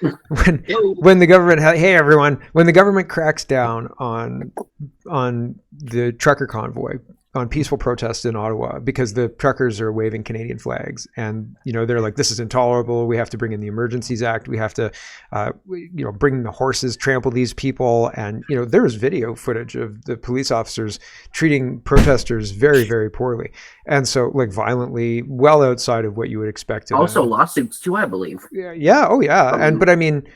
when the government hey everyone, when the government cracks down on the trucker convoy, on peaceful protests in Ottawa, because the truckers are waving Canadian flags, and they're like, this is intolerable, we have to bring in the Emergencies Act, we have to bring the horses, trample these people. And there was video footage of the police officers treating protesters very, very poorly, and so like violently, well outside of what you would expect. Also lawsuits too, I believe. Yeah, oh yeah. And but I mean,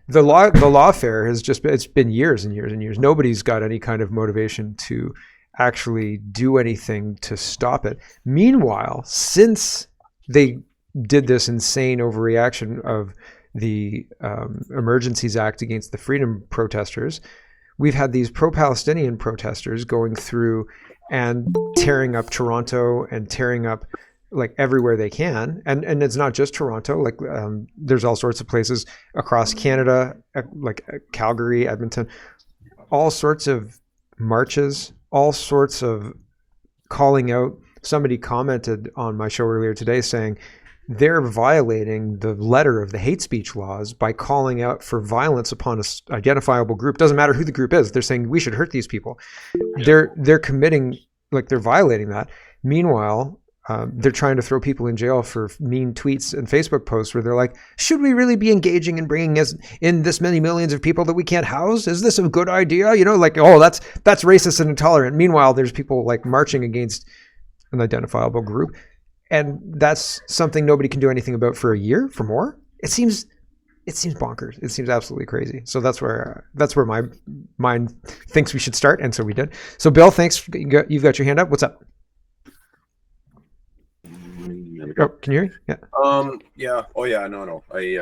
the lawfare has just been, it's been years and years and years. Nobody's got any kind of motivation to actually do anything to stop it. Meanwhile, since they did this insane overreaction of the Emergencies Act against the freedom protesters, we've had these pro-Palestinian protesters going through and tearing up Toronto and tearing up like everywhere they can. And it's not just Toronto, like there's all sorts of places across Canada, like Calgary, Edmonton, all sorts of marches, all sorts of calling out. Somebody commented on my show earlier today saying they're violating the letter of the hate speech laws by calling out for violence upon an identifiable group. Doesn't matter who the group is. They're saying we should hurt these people. They're committing, like they're violating that. Meanwhile, they're trying to throw people in jail for mean tweets and Facebook posts where they're like, should we really be engaging in bringing in this many millions of people that we can't house? Is this a good idea? Like, oh, that's racist and intolerant. Meanwhile, there's people like marching against an identifiable group. And that's something nobody can do anything about for a year, for more. It seems bonkers. It seems absolutely crazy. So that's where my mind thinks we should start. And so we did. So Bill, thanks. You've got your hand up. What's up? Oh, can you hear me? Yeah. Yeah. Oh, yeah. No. I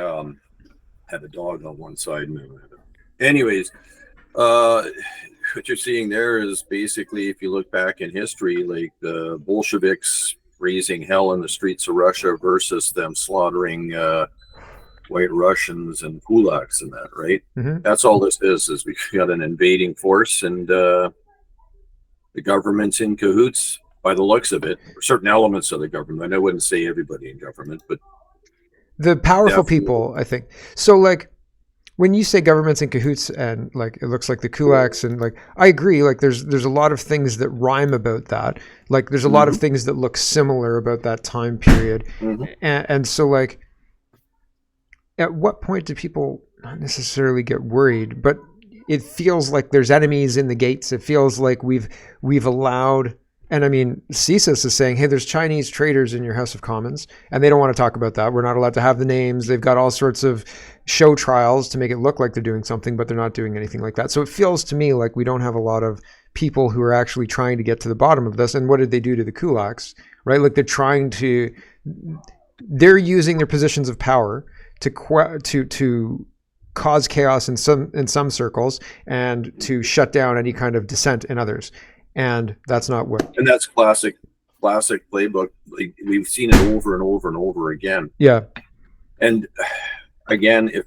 had a dog on one side. Anyways, what you're seeing there is basically, if you look back in history, like the Bolsheviks raising hell in the streets of Russia versus them slaughtering White Russians and kulaks and that, right? Mm-hmm. That's all this is we got an invading force, and the government's in cahoots. By the looks of it, certain elements of the government. I wouldn't say everybody in government, but the powerful people, I think. So like when you say government's in cahoots and like it looks like the kulaks, and like I agree, like there's a lot of things that rhyme about that. Like there's a lot of things that look similar about that time period. And so like at what point do people not necessarily get worried, but it feels like there's enemies in the gates. It feels like we've allowed. And I mean, CSIS is saying, hey, there's Chinese traders in your House of Commons, and they don't want to talk about that. We're not allowed to have the names. They've got all sorts of show trials to make it look like they're doing something, but they're not doing anything like that. So it feels to me like we don't have a lot of people who are actually trying to get to the bottom of this. And what did they do to the kulaks, right? Like they're using their positions of power to cause chaos in some circles and to shut down any kind of dissent in others. And that's not what. And that's classic playbook. Like, we've seen it over and over and over again. Yeah. And again, if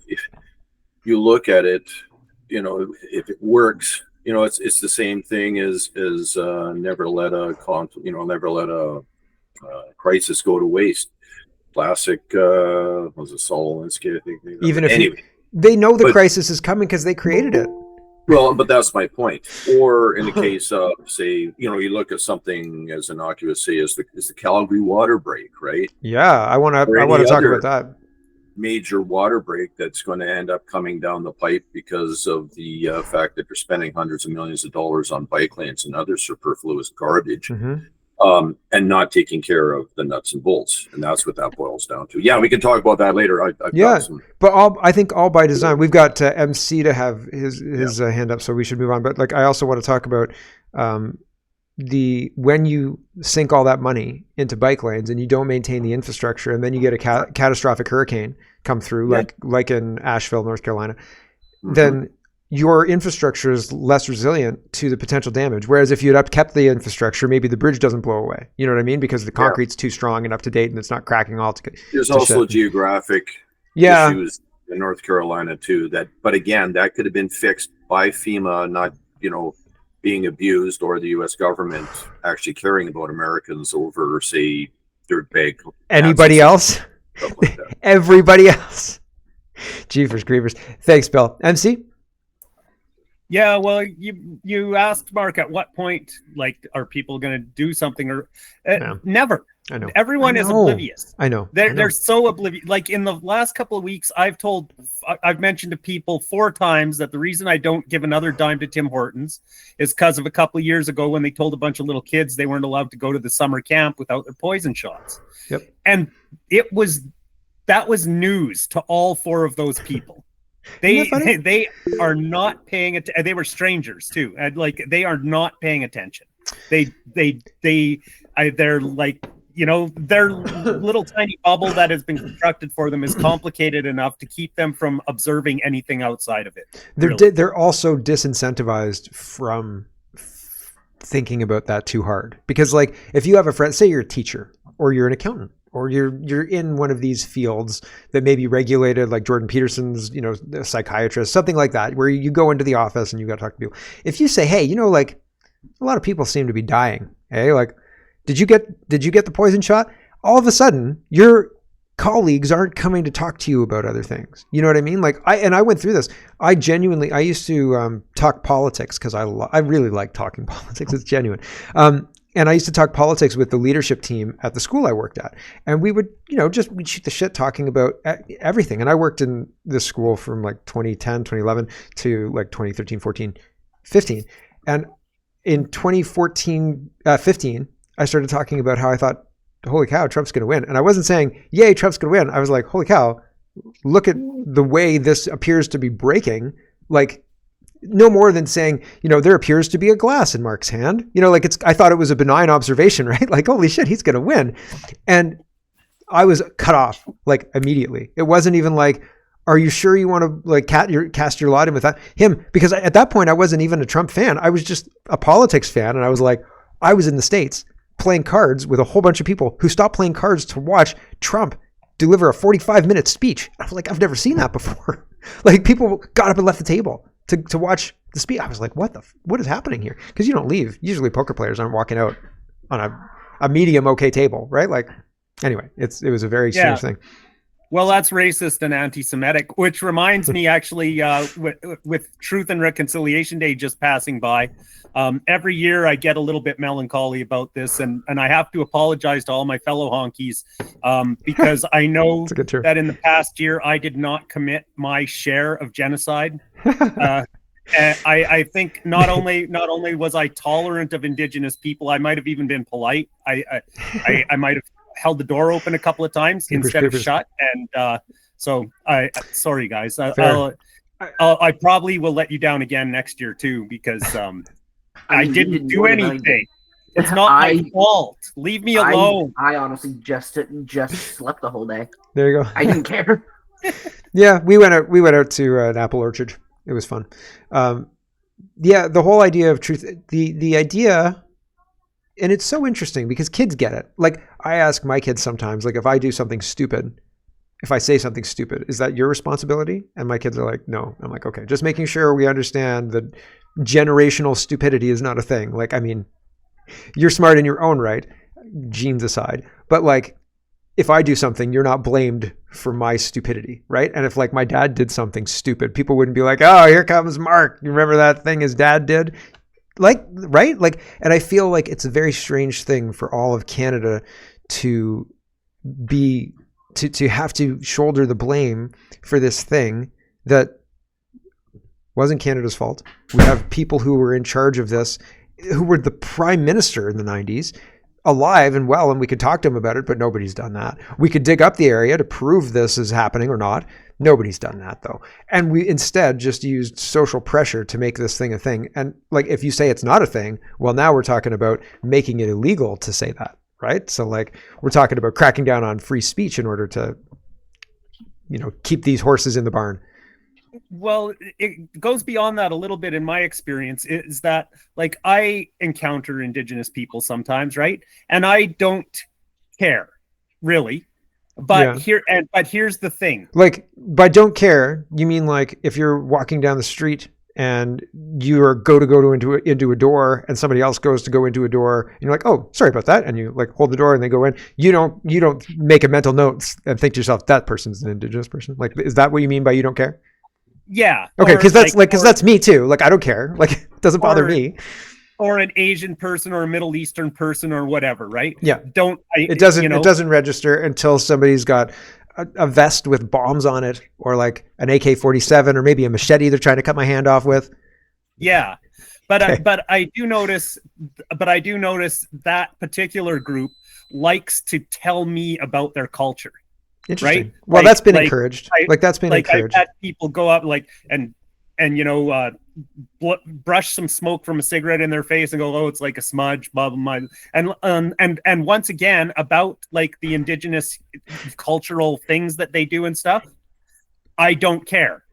you look at it, if it works, it's the same thing as never let a crisis go to waste. Classic. Was it Solowinski? I think. Even if they know the crisis is coming because they created it. Well, but that's my point. Or in the case of, say, you look at something as innocuous, say, as the Calgary water break, right? Yeah, I want to talk about that. Major water break that's going to end up coming down the pipe because of the fact that they're spending hundreds of millions of dollars on bike lanes and other superfluous garbage, and not taking care of the nuts and bolts. And that's what that boils down to. Yeah, we can talk about that later. But I think all by design. We've got MC to have his hand up, so we should move on. But like, I also want to talk about when you sink all that money into bike lanes and you don't maintain the infrastructure, and then you get a catastrophic hurricane come through, like in Asheville, North Carolina, then your infrastructure is less resilient to the potential damage. Whereas if you'd kept the infrastructure, maybe the bridge doesn't blow away. You know what I mean? Because the concrete's too strong and up to date, and it's not cracking all together. There's also geographic issues in North Carolina too. But again, that could have been fixed by FEMA, not being abused, or the U.S. government actually caring about Americans over, say, dirt bag. Anybody else? Like that. Everybody else. Jeepers creepers. Thanks, Bill. MC? Yeah, well, you asked Mark at what point, like, are people going to do something or Yeah. never. I know. Everyone is oblivious. I know. They're so oblivious. Like in the last couple of weeks, I've mentioned to people 4 times that the reason I don't give another dime to Tim Hortons is because of a couple of years ago when they told a bunch of little kids they weren't allowed to go to the summer camp without their poison shots. Yep. And that was news to all 4 of those people. They are not paying attention. They were strangers too. And like they are not paying attention. They're like, you know, their little tiny bubble that has been constructed for them is complicated enough to keep them from observing anything outside of it. They're also disincentivized from thinking about that too hard. Because like if you have a friend, say you're a teacher or you're an accountant or you're in one of these fields that may be regulated, like Jordan Peterson's, you know, a psychiatrist, something like that, where you go into the office and you got to talk to people. If you say, hey, you know, like a lot of people seem to be dying, hey, like, did you get the poison shot? All of a sudden, your colleagues aren't coming to talk to you about other things. You know what I mean? Like I went through this. I used to talk politics because I really like talking politics. It's genuine. And I used to talk politics with the leadership team at the school I worked at. And we would, you know, we'd shoot the shit talking about everything. And I worked in this school from like 2010, 2011 to like 2013, 14, 15. And in 2014, 15, I started talking about how I thought, holy cow, Trump's going to win. And I wasn't saying, yay, Trump's going to win. I was like, holy cow, look at the way this appears to be breaking. Like, no more than saying, you know, there appears to be a glass in Mark's hand. You know, like I thought it was a benign observation, right? Like, holy shit, he's going to win. And I was cut off like immediately. It wasn't even like, are you sure you want to like cast your lot in with him? Because at that point, I wasn't even a Trump fan. I was just a politics fan. And I was like, I was in the States playing cards with a whole bunch of people who stopped playing cards to watch Trump deliver a 45-minute speech. I was like, I've never seen that before. Like people got up and left the table to watch the speech. I was like, what is happening here? Because you don't leave. Usually poker players aren't walking out on a medium okay table, right? Like, anyway, it was a very strange thing. Well, that's racist and anti-Semitic, which reminds me actually with Truth and Reconciliation Day just passing by, every year I get a little bit melancholy about this, and I have to apologize to all my fellow honkies because I know that in the past year I did not commit my share of genocide. I think not only was I tolerant of Indigenous people, I might have even been polite. I might have held the door open a couple of times instead of shut, and so sorry guys. I probably will let you down again next year too because I didn't do anything. It's not my fault. Leave me alone. I honestly just slept the whole day. There you go. I didn't care. Yeah, we went out to an apple orchard. It was fun. Yeah, the whole idea of truth, the idea. And it's so interesting because kids get it. Like I ask my kids sometimes, like if I do something stupid, if I say something stupid, is that your responsibility? And my kids are like, no. I'm like, okay, just making sure we understand that generational stupidity is not a thing. Like, I mean, you're smart in your own right, genes aside. But like, if I do something, you're not blamed for my stupidity, right? And if like my dad did something stupid, people wouldn't be like, oh, here comes Mark. You remember that thing his dad did? Like, right? Like, and I feel like it's a very strange thing for all of Canada to have to shoulder the blame for this thing that wasn't Canada's fault. We have people who were in charge of this, who were the prime minister in the 90s, alive and well, and we could talk to him about it, but nobody's done that. We could dig up the area to prove this is happening or not. Nobody's done that though. And we instead just used social pressure to make this thing a thing. And like, if you say it's not a thing, well, now we're talking about making it illegal to say that, right? So like, we're talking about cracking down on free speech in order to, you know, keep these horses in the barn. Well, it goes beyond that a little bit in my experience, is that like I encounter Indigenous people sometimes, right? And I don't care really. But here's the thing. Like, by don't care, you mean like if you're walking down the street and you are go into a door, and somebody else goes to go into a door, and you're like, oh, sorry about that, and you like hold the door and they go in. You don't make a mental note and think to yourself that person's an Indigenous person. Like, is that what you mean by you don't care? Yeah. Okay, because that's me too. Like, I don't care. Like, it doesn't bother me. Or an Asian person or a Middle Eastern person or whatever, right? Yeah. It doesn't register until somebody's got a vest with bombs on it, or like an AK-47, or maybe a machete they're trying to cut my hand off with. Yeah. But Okay. but I do notice that particular group likes to tell me about their culture. Interesting. Right? Well, Like- that's been like- encouraged. I- That's been Like I've encouraged. had people go up and brush some smoke from a cigarette in their face and go, oh, it's like a smudge, blah blah blah. And once again, about like the Indigenous cultural things that they do and stuff, I don't care.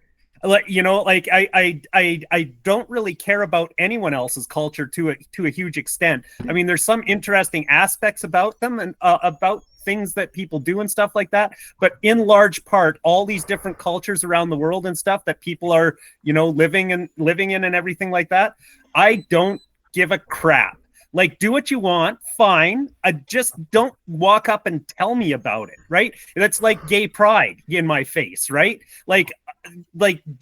Like, like I don't really care about anyone else's culture to a huge extent. I mean, there's some interesting aspects about them and about things that people do and stuff like that, but in large part, all these different cultures around the world and stuff that people are living in and everything like that, I don't give a crap. Like, do what you want, fine. I just don't walk up and tell me about it, right? That's like gay pride in my face, right? Like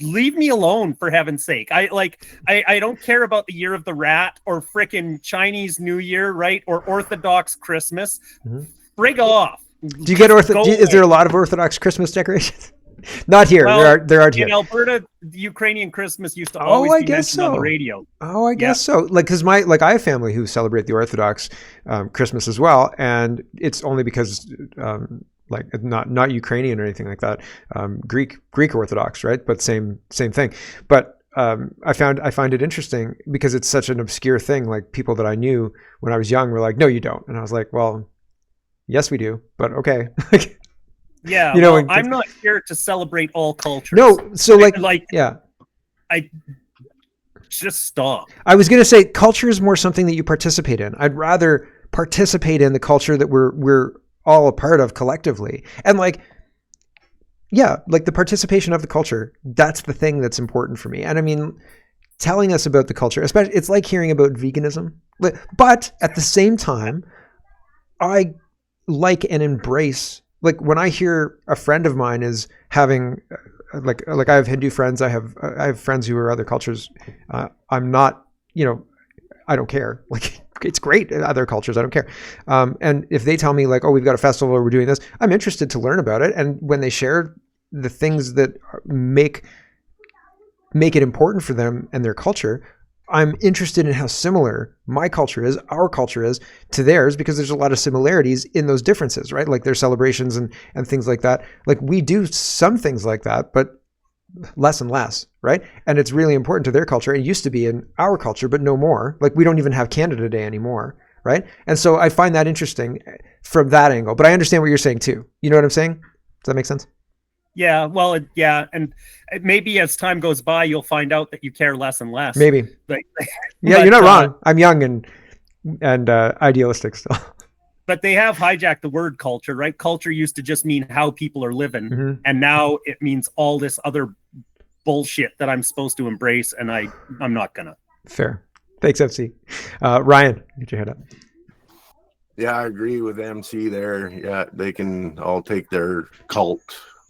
leave me alone, for heaven's sake. I don't care about the year of the rat or frickin' Chinese New Year, right? Or Orthodox Christmas. Mhm. Frig off. Do you get is there a lot of Orthodox Christmas decorations? Not here. Well, there aren't here. In Alberta, the Ukrainian Christmas used to Oh, always I be guess mentioned on the so. radio. Oh, I guess so. Like, because I have family who celebrate the Orthodox Christmas as well, and it's only because like not Ukrainian or anything like that, Greek Orthodox, right? But same thing. But I find it interesting because it's such an obscure thing. Like, people that I knew when I was young were like, "No, you don't," and I was like, "Well, yes, we do, but okay." Yeah, You know, well, and- I'm not here to celebrate all cultures. No, so like yeah. I just stop. I was going to say culture is more something that you participate in. I'd rather participate in the culture that we're all a part of collectively. And like, yeah, like the participation of the culture, that's the thing that's important for me. And I mean, telling us about the culture, especially, it's like hearing about veganism. But at the same time, I like and embrace, like when I hear a friend of mine is having like I have Hindu friends, I have friends who are other cultures. I'm not, I don't care. Like, it's great other cultures, I don't care. And if they tell me like, oh, we've got a festival or we're doing this, I'm interested to learn about it. And when they share the things that make it important for them and their culture, I'm interested in how similar my culture is, our culture is, to theirs, because there's a lot of similarities in those differences, right? Like their celebrations and things like that. Like, we do some things like that, but less and less, right? And it's really important to their culture. It used to be in our culture, but no more. Like, we don't even have Canada Day anymore, right? And so I find that interesting from that angle. But I understand what you're saying too. You know what I'm saying? Does that make sense? Yeah, well, and maybe as time goes by, you'll find out that you care less and less. Maybe. Like, Yeah, but, you're not wrong. I'm young and idealistic still. But they have hijacked the word culture, right? Culture used to just mean how people are living, Mm-hmm. and now it means all this other bullshit that I'm supposed to embrace, and I'm not gonna. Fair. Thanks, MC. Ryan, get your head up. Yeah, I agree with MC there. Yeah, they can all take their cult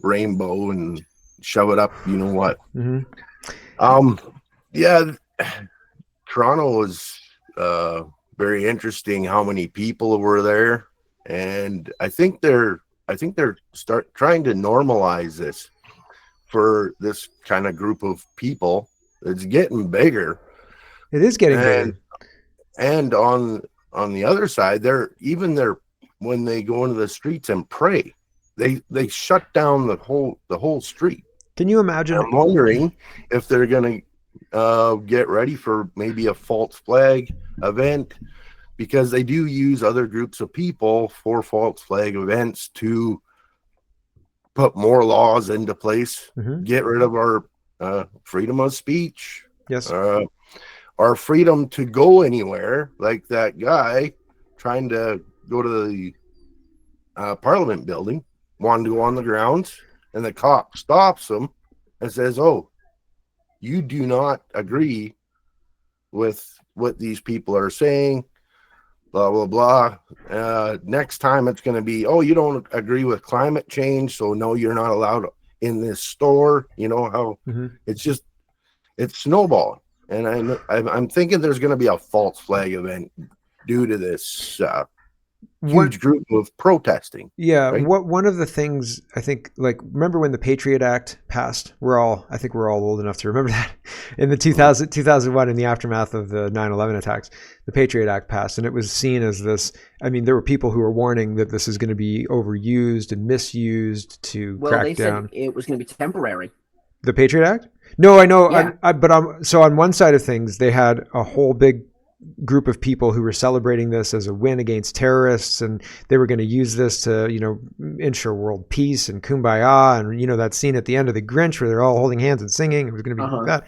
rainbow and shove it up. You know what? Mm-hmm. Yeah, Toronto was very interesting. How many people were there, and I think they're trying to normalize this for this kind of group of people. It's getting bigger. It is getting bigger. And on the other side, when they go into the streets and pray, they shut down the whole street. Can you imagine? I'm wondering if they're going to get ready for maybe a false flag event, because they do use other groups of people for false flag events to put more laws into place, Mm-hmm. get rid of our freedom of speech, Yes. our freedom to go anywhere, like that guy trying to go to the Parliament building, wanted to go on the grounds, and the cop stops him and says, "Oh, you do not agree with what these people are saying, blah, blah, blah. Next time it's going to be, oh, you don't agree with climate change, so no, you're not allowed in this store. You know how it's snowballing. And I'm thinking there's going to be a false flag event due to this huge group of protesting. Yeah. Right? One of the things I think, like, remember when the Patriot Act passed? I think we're all old enough to remember that. In the 2001, in the aftermath of the 9/11 attacks, the Patriot Act passed, and it was seen as this. I mean, there were people who were warning that this is going to be overused and misused to crack down. Said it was going to be temporary. The Patriot Act? No, I know. Yeah. So on one side of things, they had a whole big group of people who were celebrating this as a win against terrorists, and they were going to use this to, ensure world peace and kumbaya, and that scene at the end of The Grinch where they're all holding hands and singing. It was going to be like that.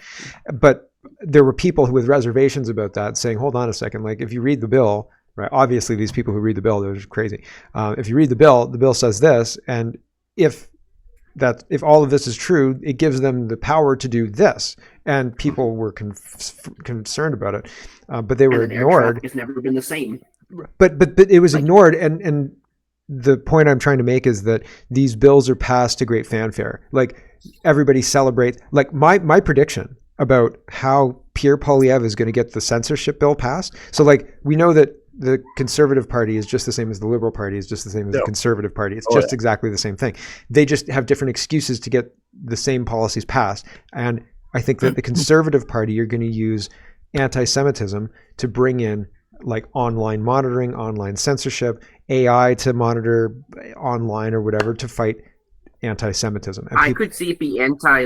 But there were people who with reservations about that, saying, hold on a second, like, if you read the bill, right, obviously these people who read the bill, they're just crazy. If you read the bill says this, and if all of this is true, it gives them the power to do this. And people were concerned about it, but they were ignored. It's never been the same. But it was ignored. And the point I'm trying to make is that these bills are passed to great fanfare. Like, everybody celebrates. Like, my prediction about how Pierre Poilievre is going to get the censorship bill passed. So, like, we know that the Conservative Party is just the same as the Liberal Party is just the same as the Conservative Party. It's exactly the same thing. They just have different excuses to get the same policies passed. And I think that the Conservative Party are going to use anti-Semitism to bring in, like, online monitoring, online censorship, AI to monitor online or whatever to fight anti-Semitism. And I could see it be anti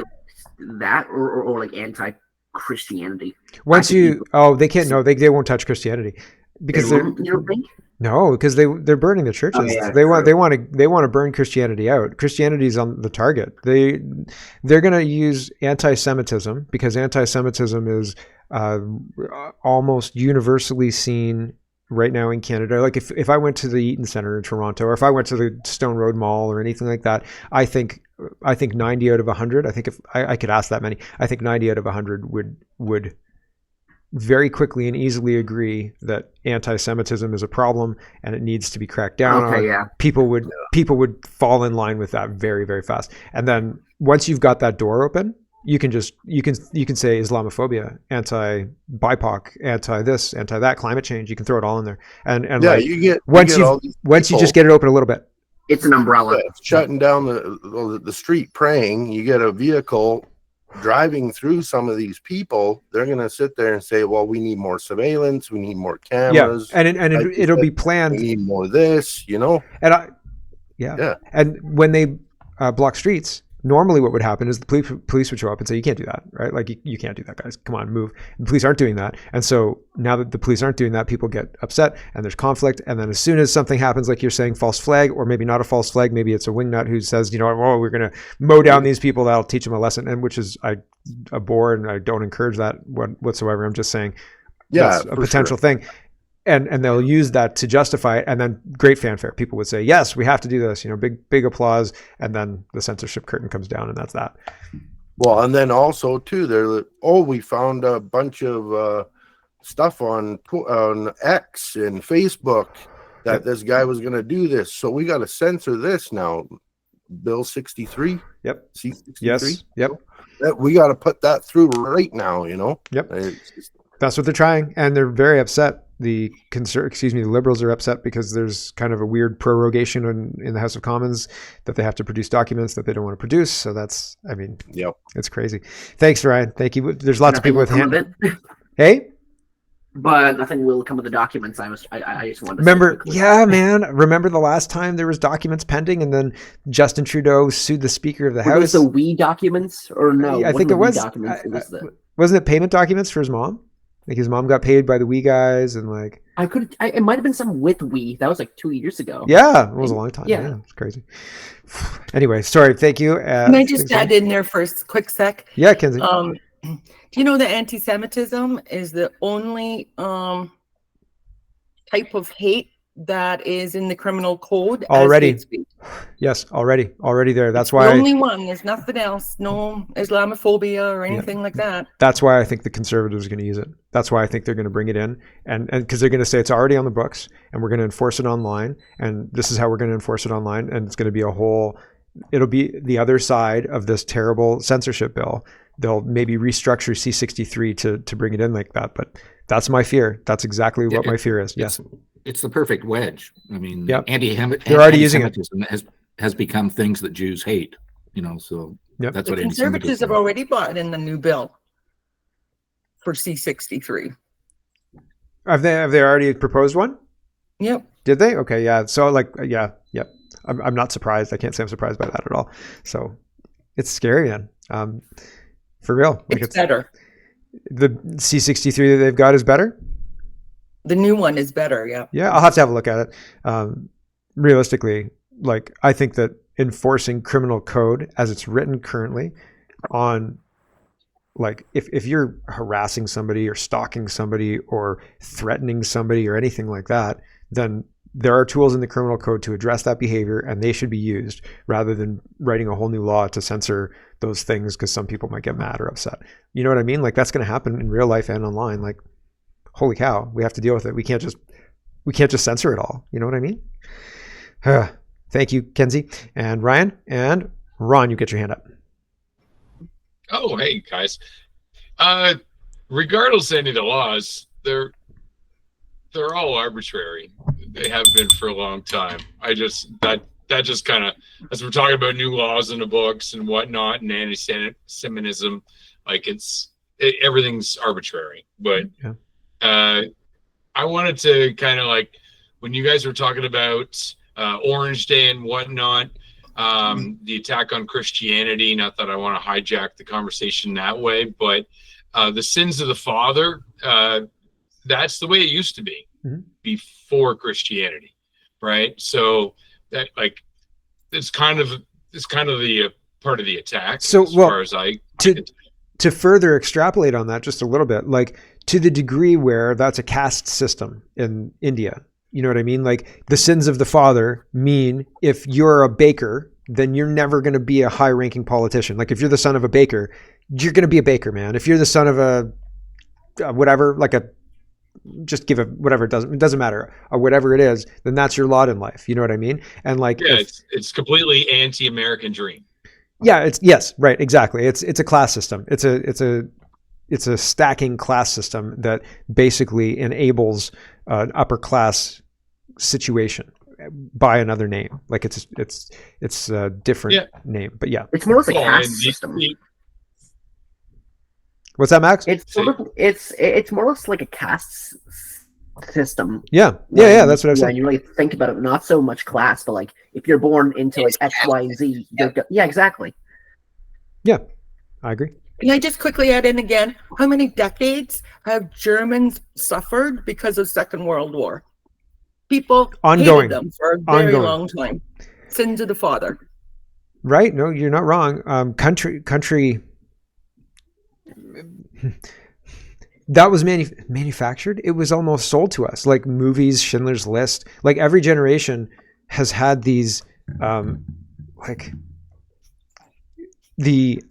that or like anti-Christianity. Once they can't. No, they won't touch Christianity. Because they're burning the churches. Oh, yeah, they want to burn Christianity out. Christianity's on the target. They're going to use anti-Semitism because anti-Semitism is almost universally seen right now in Canada. Like, if I went to the Eaton Centre in Toronto, or if I went to the Stone Road Mall or anything like that, I think 90 out of 100. I think if I could ask that many, I think 90 out of 100 would very quickly and easily agree that anti-Semitism is a problem and it needs to be cracked down on. Yeah. People would fall in line with that very, very fast. And then once you've got that door open, you can say Islamophobia, anti-BIPOC, anti-this, anti-that, climate change. You can throw it all in there. Once you just get it open a little bit. It's an umbrella. Shutting down the street praying, you get a vehicle driving through some of these people, they're going to sit there and say, well, we need more surveillance, we need more cameras. Yeah, and it'll be planned. We need more this, And and when they block streets, normally what would happen is the police would show up and say, you can't do that, right? Like, you can't do that, guys. Come on, move. And the police aren't doing that. And so now that the police aren't doing that, people get upset and there's conflict. And then as soon as something happens, like you're saying, false flag, or maybe not a false flag, maybe it's a wingnut who says, we're going to mow down these people, that'll teach them a lesson, and which is a bore, and I don't encourage that whatsoever. I'm just saying that's a potential thing. And they'll use that to justify it, and then great fanfare. People would say, yes, we have to do this, big applause, and then the censorship curtain comes down, and that's that. Well, and then also, too, we found a bunch of stuff on X and Facebook that this guy was going to do this, so we got to censor this now. Bill 63? Yep. C-63? Yes. Yep. We got to put that through right now, Yep. That's what they're trying, and they're very upset. The Liberals are upset because there's kind of a weird prorogation in the House of Commons that they have to produce documents that they don't want to produce. So it's crazy. Thanks, Ryan. Thank you. There's lots of people with hand. Hey? But nothing will come of the documents. I just wanted to remember. Yeah, man. Remember the last time there was documents pending, and then Justin Trudeau sued the Speaker of the House. Was the WE documents or no? I think it was. Wasn't it payment documents for his mom? Like, his mom got paid by the WE guys, and like it might have been some with WE. That was like 2 years ago. Yeah, it was a long time. Yeah, it's crazy. Anyway, sorry. Thank you. Can I just add in there for a quick sec? Yeah, Kenzie. Do you know that anti-Semitism is the only type of hate that is in the criminal code Already. as hate speech. Yes, already there. That's It's why the only one. There's nothing else. No Islamophobia or anything like that. that's why I think the conservatives are going to use it. That's why I think they're going to bring it in, and because they're going to say it's already on the books, and we're going to enforce it online, and this is how we're going to enforce it online, and it's going to be it'll be the other side of this terrible censorship bill. They'll maybe restructure C63 to bring it in like that, but that's my fear. That's exactly what my fear is. Yes. It's the perfect wedge. I mean, Yep. They're already using it. Has become things that Jews hate, so Yep. that's The what conservatives have already brought in the new bill for C63. Have they already proposed one? Yep. Did they? Okay, yeah. So yeah. I'm not surprised. I can't say I'm surprised by that at all. So it's scary, man. For real. It's better. The C63 that they've got is better? The new one is better, yeah. Yeah, I'll have to have a look at it. Realistically, I think that enforcing criminal code as it's written currently on, if you're harassing somebody or stalking somebody or threatening somebody or anything like that, then there are tools in the criminal code to address that behavior, and they should be used rather than writing a whole new law to censor those things because some people might get mad or upset. You know what I mean? That's going to happen in real life and online. Holy cow, we have to deal with it. We can't just censor it all. You know what I mean? Thank you, Kenzie and Ryan and Ron. You get your hand up. Oh, hey guys. Regardless of any of the laws, they're all arbitrary. They have been for a long time. That just kind of, as we're talking about new laws in the books and whatnot and anti-Semitism, everything's arbitrary. But I wanted to kind of when you guys were talking about Orange Day and whatnot, the attack on Christianity, not that I want to hijack the conversation that way, but the sins of the father, that's the way it used to be before Christianity, right? So that it's kind of the part of the attack. So as far as I to further extrapolate on that just a little bit, to the degree where that's a caste system in India. You know what I mean? The sins of the father mean if you're a baker, then you're never going to be a high-ranking politician. If you're the son of a baker, you're going to be a baker, man. If you're the son of a whatever, just give a whatever, it doesn't matter, or whatever it is, then that's your lot in life. You know what I mean? And it's completely anti-American dream. Yeah, yes, right, exactly. It's a class system. It's a stacking class system that basically enables an upper class situation by another name. It's a different name, but yeah, it's more like a caste system. What's that, Max? It's more or less like a caste system. Yeah, that's what I was saying. When you really think about it, not so much class, but if you're born into X, Y, and Z, yeah, exactly. Yeah, I agree. Can I just quickly add in again? How many decades have Germans suffered because of Second World War? People hated them for a very long time. Sins of the father. Right? No, you're not wrong. Country. That was manufactured. It was almost sold to us, like movies, Schindler's List. Every generation has had these, the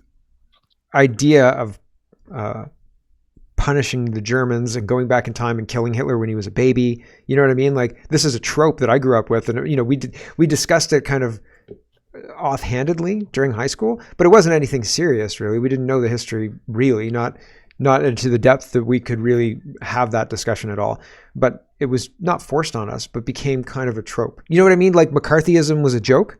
idea of punishing the Germans and going back in time and killing Hitler when he was a baby. You know what I mean? This is a trope that I grew up with, and we discussed it kind of offhandedly during high school, but it wasn't anything serious, really. We didn't know the history, really, not into the depth that we could really have that discussion at all. But it was not forced on us, but became kind of a trope. You know what I mean? McCarthyism was a joke.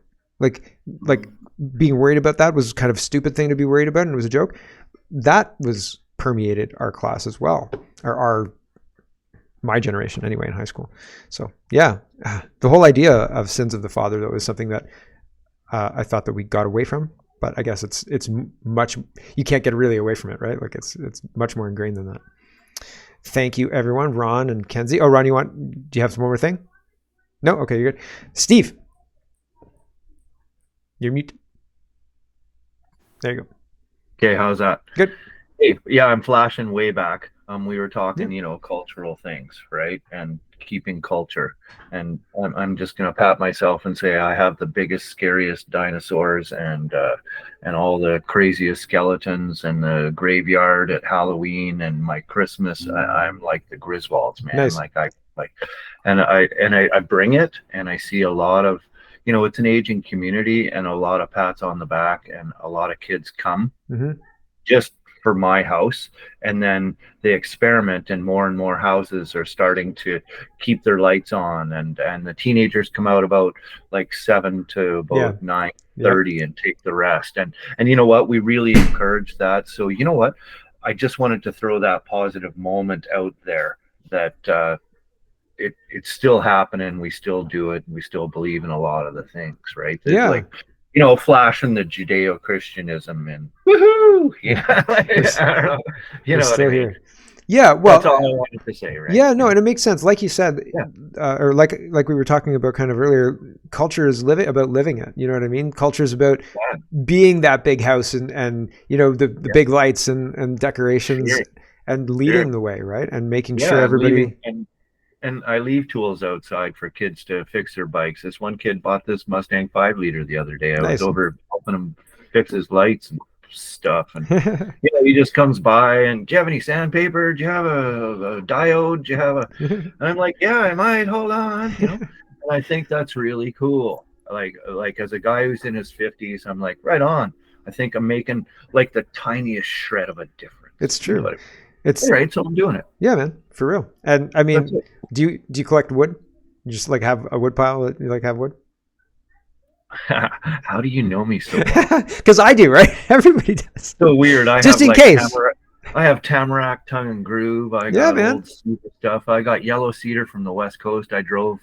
Being worried about that was kind of a stupid thing to be worried about, and it was a joke. That was permeated our class as well, or my generation anyway, in high school. So yeah, the whole idea of sins of the father, though, is something that I thought that we got away from, but I guess it's much, you can't get really away from it, right? It's much more ingrained than that. Thank you, everyone. Ron and Kenzie. Oh, Ron, do you have some more thing? No? Okay, you're good. Steve, you're mute. There you go. Okay, how's that? Good. Hey, yeah, I'm flashing way back. We were talking, cultural things, right? And keeping culture. And I'm just going to pat myself and say I have the biggest, scariest dinosaurs and all the craziest skeletons and the graveyard at Halloween and my Christmas. I'm like the Griswolds, man. Nice. I bring it, and I see a lot of, it's an aging community and a lot of pats on the back, and a lot of kids come just for my house, and then they experiment, and more houses are starting to keep their lights on, and the teenagers come out about like 7 to about 9:30 and take the rest, and you know what, we really encourage that. So you know what, I just wanted to throw that positive moment out there that it's still happening. We still do it. We still believe in a lot of the things, right? Yeah. Like, flashing the Judeo-Christianism and woohoo! We're still here. Yeah, well, that's all I wanted to say, right? Yeah, no, and it makes sense. Like you said, or like we were talking about kind of earlier, culture is about living it. You know what I mean? Culture is about being that big house and the big lights and decorations and leading the way, right? And making sure everybody. And I leave tools outside for kids to fix their bikes. This one kid bought this Mustang 5-liter the other day. I was over helping him fix his lights and stuff. And he just comes by and, do you have any sandpaper? Do you have a diode? Do you have a? And I'm like, yeah, I might. Hold on. And I think that's really cool. Like as a guy who's in his 50s, I'm like, right on. I think I'm making like the tiniest shred of a difference. It's true. It's all right, so I'm doing it. Yeah, man, for real. And I mean, do you collect wood? You just like have a wood pile that you like have wood? How do you know me so well? Because I do, right? Everybody does. So weird. I just have, in case. I have tamarack, tongue and groove. I got old super stuff. I got yellow cedar from the West Coast. I drove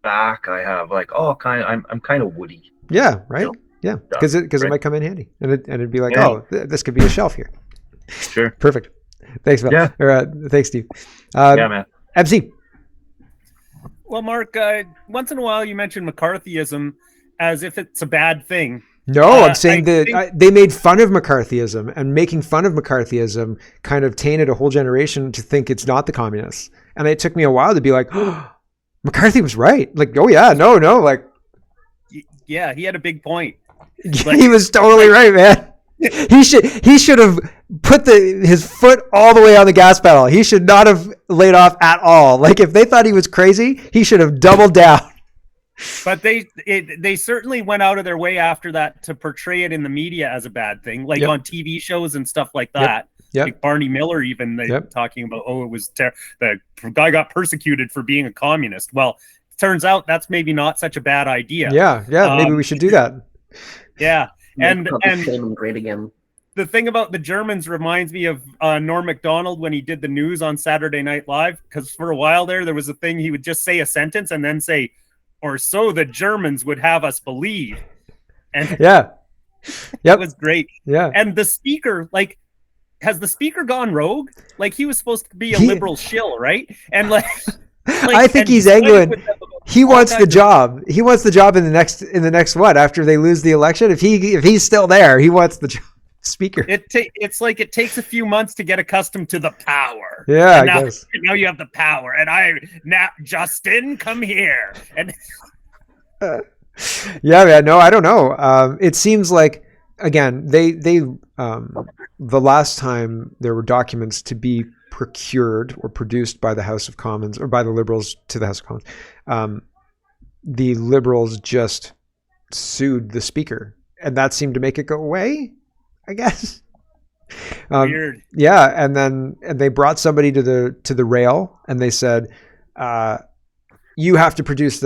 back. I have like all kind of. I'm kind of woody. Yeah. Right. Yeah. Because it might come in handy, and it'd be like, this could be a shelf here. Sure. Perfect. Thanks, Phil. Yeah. Or, thanks, Steve. Yeah, man. MC. Well, Mark, once in a while you mention McCarthyism as if it's a bad thing. No, I'm saying they made fun of McCarthyism, and making fun of McCarthyism kind of tainted a whole generation to think it's not the communists. And it took me a while to be like, oh, McCarthy was right. Like, oh yeah, no, like. Yeah, he had a big point. He was totally right, man. He should have put his foot all the way on the gas pedal. He should not have laid off at all. Like if they thought he was crazy, he should have doubled down. But they certainly went out of their way after that to portray it in the media as a bad thing, like on TV shows and stuff like that. Yep. Like Barney Miller, even talking about, it was the guy got persecuted for being a communist. Well, it turns out that's maybe not such a bad idea. Yeah, maybe we should do that. Yeah. And great again. The thing about the Germans reminds me of Norm Macdonald when he did the news on Saturday Night Live, because for a while there was a thing he would just say a sentence and then say, or so the Germans would have us believe. And it was great. Yeah. And the speaker, like, has the speaker gone rogue? Like, he was supposed to be a liberal shill, right? And like I think he's angling. He wants the job. He wants the job in the next what? After they lose the election, if he's still there, he wants the job. Speaker. It's like it takes a few months to get accustomed to the power. Yeah, and I guess. Now you have the power, and Justin, come here. And yeah, man. No, I don't know. It seems like again, they the last time there were documents to be procured or produced by the House of Commons or by the Liberals to the House of Commons, the Liberals just sued the Speaker, and that seemed to make it go away, I guess. Weird. Yeah, and they brought somebody to the rail, and they said, "You have to produce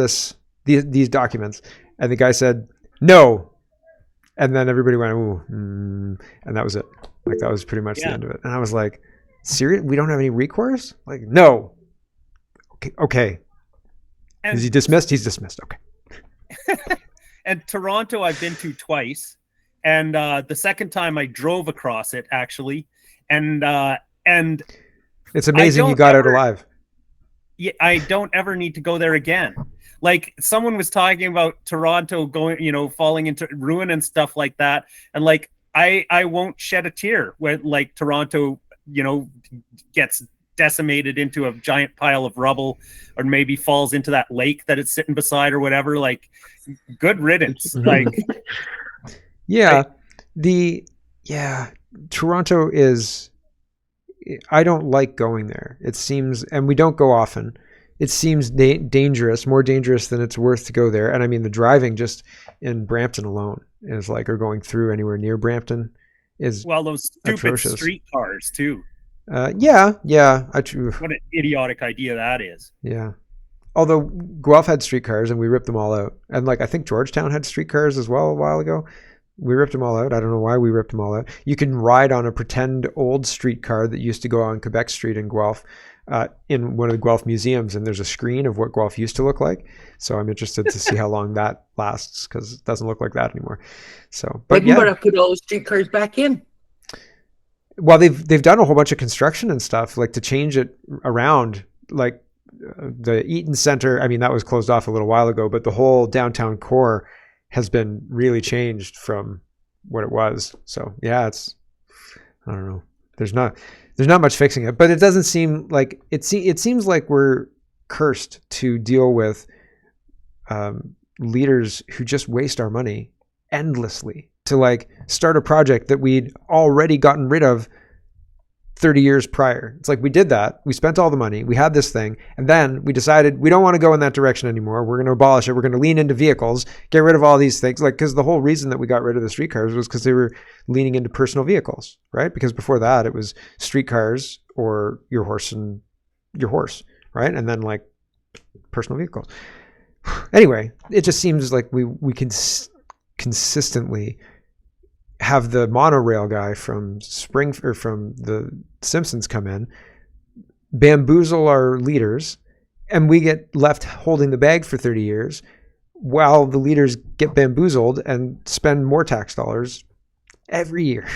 these documents," and the guy said, "No," and then everybody went, "Ooh," and that was it. Like that was pretty much the end of it. And I was like, "Serious? We don't have any recourse?" Like, no. Okay. And is he dismissed? He's dismissed. Okay. And Toronto, I've been to twice. And the second time I drove across it, actually, and it's amazing you got out alive. Yeah, I don't ever need to go there again. Like someone was talking about Toronto going, falling into ruin and stuff like that, and like I won't shed a tear when like Toronto, gets decimated into a giant pile of rubble, or maybe falls into that lake that it's sitting beside or whatever. Like, good riddance. Like, Toronto is, I don't like going there. It seems, and we don't go often. It seems dangerous, more dangerous than it's worth to go there. And I mean, the driving just in Brampton alone is like, or going through anywhere near Brampton is those stupid atrocious. streetcars too. What an idiotic idea that is. Yeah. Although Guelph had streetcars and we ripped them all out. And like, I think Georgetown had streetcars as well a while ago. We ripped them all out. I don't know why we ripped them all out. You can ride on a pretend old streetcar that used to go on Quebec Street in Guelph, in one of the Guelph museums, and there's a screen of what Guelph used to look like. So I'm interested to see how long that lasts, because it doesn't look like that anymore. So, but they can put all those streetcars back in. Well, they've done a whole bunch of construction and stuff, like to change it around, like the Eaton Center. I mean, that was closed off a little while ago, but the whole downtown core has been really changed from what it was. So yeah, it's, I don't know. There's not much fixing it, but it doesn't seem like it seems like we're cursed to deal with leaders who just waste our money endlessly to like start a project that we'd already gotten rid of 30 years prior. It's like, we did that. We spent all the money. We had this thing. And then we decided we don't want to go in that direction anymore. We're going to abolish it. We're going to lean into vehicles, get rid of all these things. Like, because the whole reason that we got rid of the streetcars was because they were leaning into personal vehicles, right? Because before that, it was streetcars or your horse, right? And then like personal vehicles. Anyway, it just seems like we can consistently have the monorail guy from from the Simpsons come in, bamboozle our leaders, and we get left holding the bag for 30 years while the leaders get bamboozled and spend more tax dollars every year.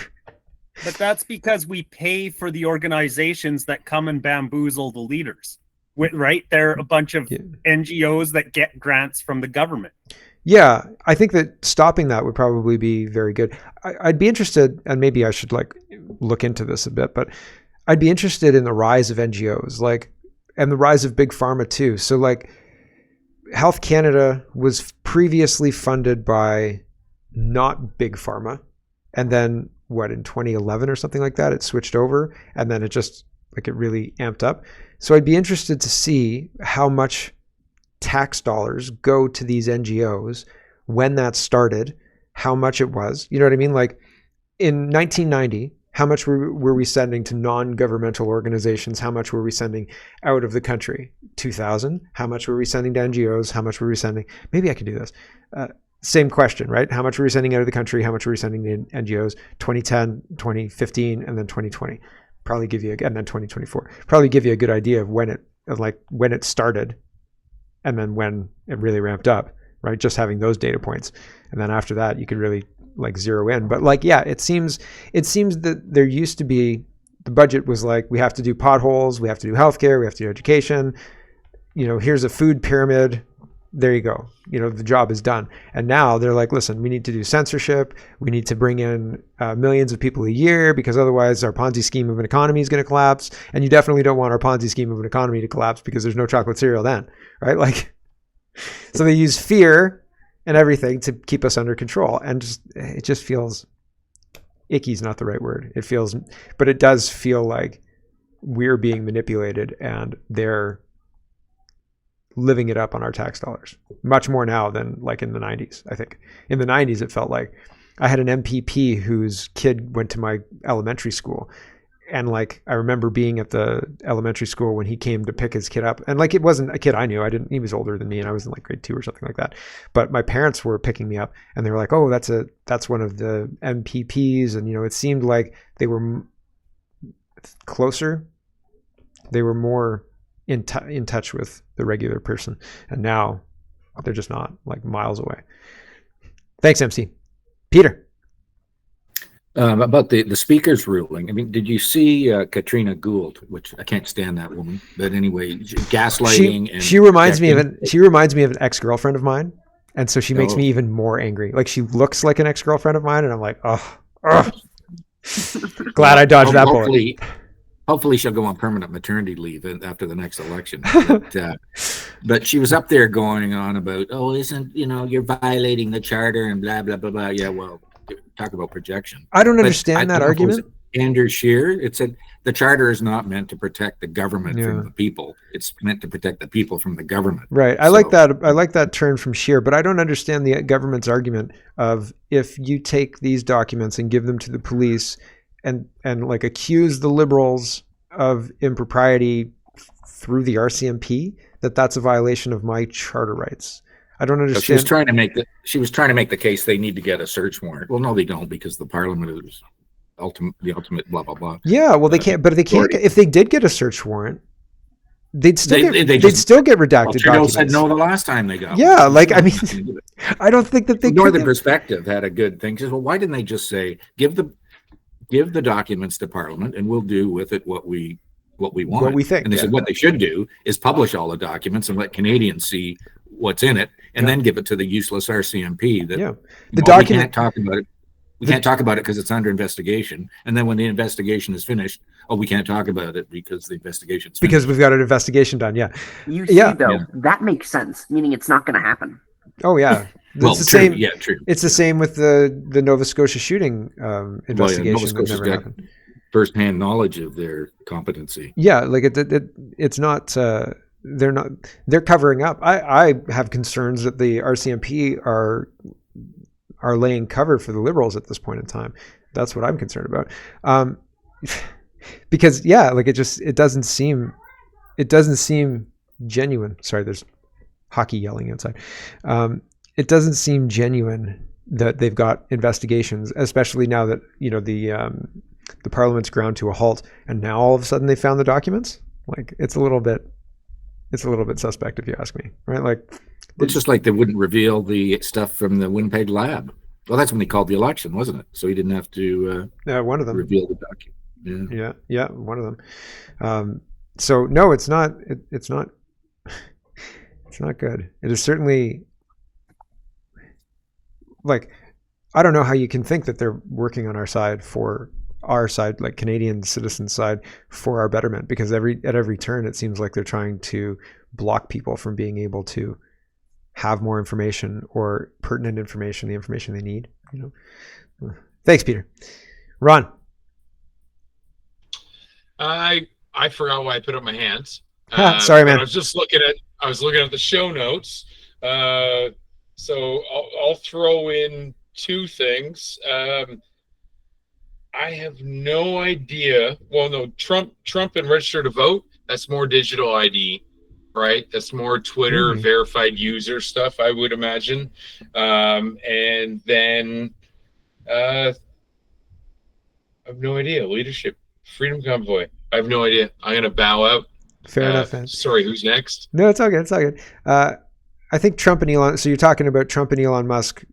But that's because we pay for the organizations that come and bamboozle the leaders, right? They're a bunch of NGOs that get grants from the government. Yeah, I think that stopping that would probably be very good. I'd be interested, and maybe I should like look into this a bit, but I'd be interested in the rise of NGOs, like, and the rise of big pharma too. So like, Health Canada was previously funded by not big pharma, and then in 2011 or something like that, it switched over, and then it just like it really amped up. So I'd be interested to see how much tax dollars go to these NGOs, when that started, how much it was. You know what I mean? Like in 1990, how much were we sending to non-governmental organizations? How much were we sending out of the country? 2000, how much were we sending to NGOs? How much were we sending? Maybe I could do this. Same question, right? How much were we sending out of the country? How much were we sending to NGOs? 2010, 2015, and then 2020. Probably give you, and then 2024. Probably give you a good idea of when it started, and then when it really ramped up, right? Just having those data points. And then after that, you could really like zero in. But like, yeah, it seems that there used to be, the budget was like, we have to do potholes, we have to do healthcare, we have to do education. You know, here's a food pyramid. There you go. You know, the job is done. And now they're like, listen, we need to do censorship. We need to bring in millions of people a year, because otherwise our Ponzi scheme of an economy is going to collapse. And you definitely don't want our Ponzi scheme of an economy to collapse, because there's no chocolate cereal then, right? Like, so they use fear and everything to keep us under control. And it just feels, icky is not the right word. But it does feel like we're being manipulated and they're living it up on our tax dollars much more now than like in the 90s. I think in the 90s, it felt like I had an MPP whose kid went to my elementary school. And like, I remember being at the elementary school when he came to pick his kid up, and like, it wasn't a kid I knew. He was older than me, and I was in like grade 2 or something like that. But my parents were picking me up, and they were like, oh, that's one of the MPPs. And, you know, it seemed like they were closer. They were more in touch with the regular person. And now they're just not, like miles away. Thanks, MC. Peter. About the speaker's ruling. I mean, did you see Katrina Gould, which I can't stand that woman, but anyway, gaslighting. She reminds me of an ex-girlfriend of mine, and so she makes me even more angry. Like, she looks like an ex-girlfriend of mine, and I'm like, glad I dodged that bullet. Hopefully she'll go on permanent maternity leave after the next election. But she was up there going on about, you're violating the charter and blah, blah, blah, blah. Yeah, well, talk about projection. I don't understand that argument. Andrew Scheer, it said the charter is not meant to protect the government from the people. It's meant to protect the people from the government. Right. I like that. I like that term from Scheer, but I don't understand the government's argument of if you take these documents and give them to the police and like accuse the Liberals of impropriety through the RCMP, that's a violation of my charter rights. I don't understand. She was trying to make the case they need to get a search warrant. Well, no, they don't, because the Parliament is the ultimate blah blah blah. Yeah, well, they can't. But they can't. If they did get a search warrant, they'd still get redacted documents. Said no the last time they got. Yeah, one. I mean, I don't think that they. Northern Perspective had a good thing. Says, well, why didn't they just say give the documents to Parliament and we'll do with it what we want, what we think. And they said what they should do is publish all the documents and let Canadians see what's in it, and then give it to the useless RCMP. The document. We can't talk about it. We can't talk about it because it's under investigation. And then when the investigation is finished, we can't talk about it because the investigation's finished. Because we've got an investigation done. Yeah. You see, that makes sense. Meaning it's not going to happen. Oh yeah. Well, the true. same. Yeah, true. It's the same with the Nova Scotia shooting investigation. Nova Scotia's that never happened. First-hand knowledge of their competency. Yeah, like it's not. They're covering up. I have concerns that the RCMP are laying cover for the Liberals at this point in time. That's what I'm concerned about. Because like it doesn't seem genuine. Sorry, there's hockey yelling outside. It doesn't seem genuine that they've got investigations, especially now that the Parliament's ground to a halt, and now all of a sudden they found the documents. Like it's a little bit suspect if you ask me, right? Like it's just like they wouldn't reveal the stuff from the Winnipeg lab. Well, that's when they called the election, wasn't it? So he didn't have to one of them reveal the document. Yeah, one of them. So no, it's not good. It is certainly like I don't know how you can think that they're working on our side for our side, like Canadian citizen side, for our betterment, because at every turn it seems like they're trying to block people from being able to have more information or pertinent information, the information they need. Thanks, Peter. Ron. I forgot why I put up my hands. Sorry, man. I was looking at the show notes. So I'll throw in two things. I have no idea. Well, no, Trump and register to vote. That's more digital ID, right? That's more Twitter verified user stuff, I would imagine. And then I have no idea. Leadership, Freedom Convoy. I have no idea. I'm gonna bow out. Fair enough, man. Sorry, who's next? No, it's all good. It's all good. I think Trump and Elon. So you're talking about Trump and Elon Musk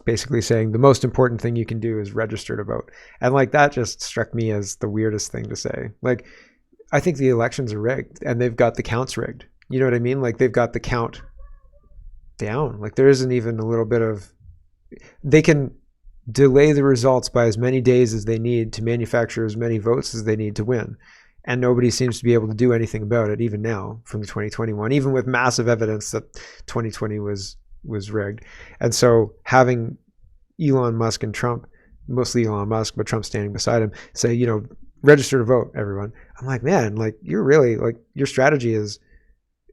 basically saying the most important thing you can do is register to vote. And like that just struck me as the weirdest thing to say. Like, I think the elections are rigged and they've got the counts rigged. You know what I mean? Like they've got the count down. Like there isn't even a little bit of, they can delay the results by as many days as they need to manufacture as many votes as they need to win. And nobody seems to be able to do anything about it, even now from the 2021, even with massive evidence that 2020 was rigged. And so having Elon Musk and Trump, mostly Elon Musk, but Trump standing beside him, say, register to vote, everyone. I'm like, man, like you're really like your strategy is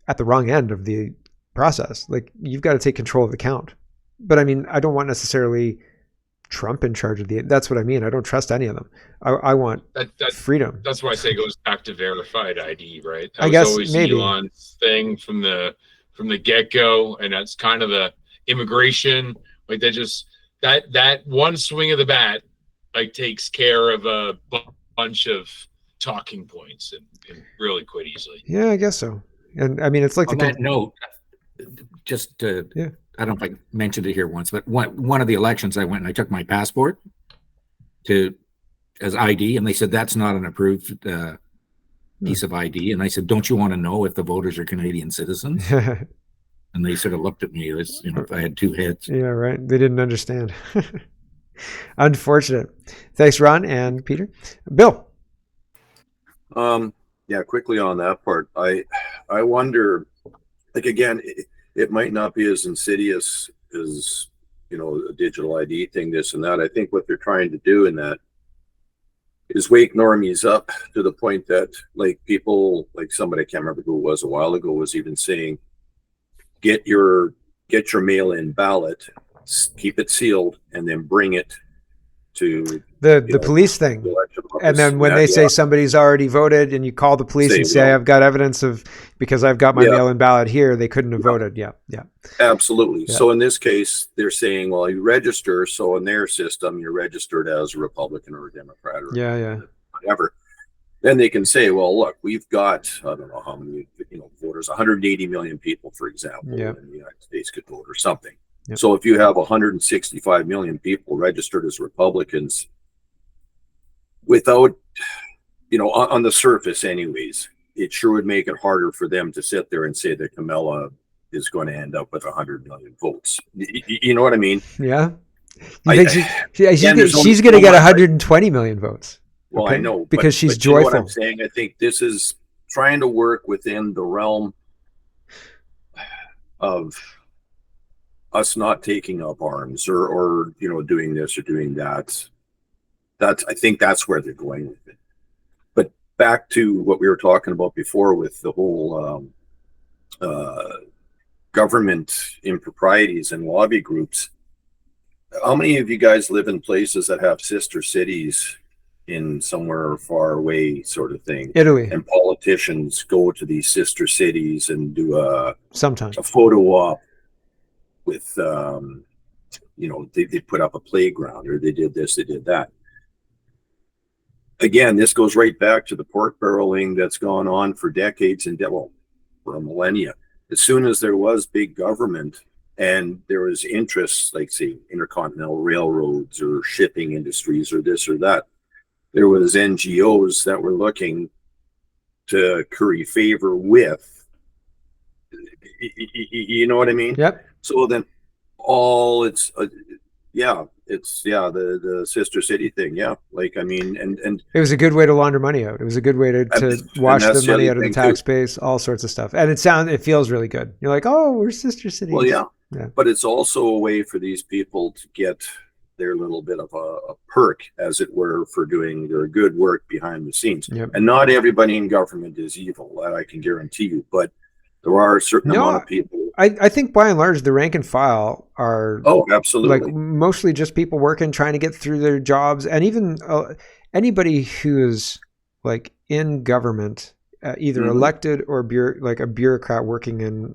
at the wrong end of the process. Like you've got to take control of the count. But I mean, I don't want necessarily Trump in charge of that's what I mean. I don't trust any of them. I want freedom. That's why I say it goes back to verified ID, right? That I guess was always maybe Elon's thing from the get-go, and that's kind of the immigration, like that one swing of the bat like takes care of a bunch of talking points and really quite easily. Yeah, I guess so. And I mean, it's like on that note, just I don't know if I mentioned it here once, but one of the elections I went and I took my passport as ID, and they said that's not an approved piece of ID. And I said, don't you want to know if the voters are Canadian citizens? And they sort of looked at me as, if I had two heads. Yeah, right. They didn't understand. Unfortunate. Thanks, Ron and Peter. Bill. Yeah, quickly on that part, I wonder, like, again, it might not be as insidious as, a digital ID thing, this and that. I think what they're trying to do in that is wake normies up to the point that, like, people, like somebody, I can't remember who it was a while ago, was even saying, get your mail-in ballot, keep it sealed, and then bring it to the police thing. And then when they say somebody's already voted, and you call the police and say, I've got evidence of, because I've got my mail-in ballot here, they couldn't have voted. Yeah. Absolutely. So in this case, they're saying, well, you register. So in their system, you're registered as a Republican or a Democrat or whatever. Then they can say, well, look, we've got, I don't know how many, voters, 180 million people, for example, in the United States could vote or something. Yep. So if you have 165 million people registered as Republicans, without, on the surface anyways, it sure would make it harder for them to sit there and say that Kamala is going to end up with 100 million votes. You know what I mean? Yeah. You think she's going to get 120 million votes? Well, I know. Because she's but joyful. You know what I'm saying? I think this is trying to work within the realm of us not taking up arms or doing this or doing that. I think that's where they're going with it. But back to what we were talking about before with the whole government improprieties and lobby groups. How many of you guys live in places that have sister cities in somewhere far away, sort of thing? Italy. And politicians go to these sister cities and do sometimes a photo op with they put up a playground, or they did this, they did that. Again, this goes right back to the pork barreling that's gone on for decades and for a millennia. As soon as there was big government and there was interests, like, say, intercontinental railroads or shipping industries or this or that, there was NGOs that were looking to curry favor with, you know what I mean? Yep. So then the sister city thing. Yeah. Like, I mean, and it was a good way to launder money out. It was a good way to wash the money out of the tax base, all sorts of stuff. And it feels really good. You're like, oh, we're sister cities. Well, yeah. But it's also a way for these people to get their little bit of a perk, as it were, for doing their good work behind the scenes. Yep. And not everybody in government is evil, that I can guarantee you. But there are a certain amount of people. I think by and large, the rank and file are absolutely, like, mostly just people working, trying to get through their jobs. And even anybody who is, like, in government, either elected or like a bureaucrat working in,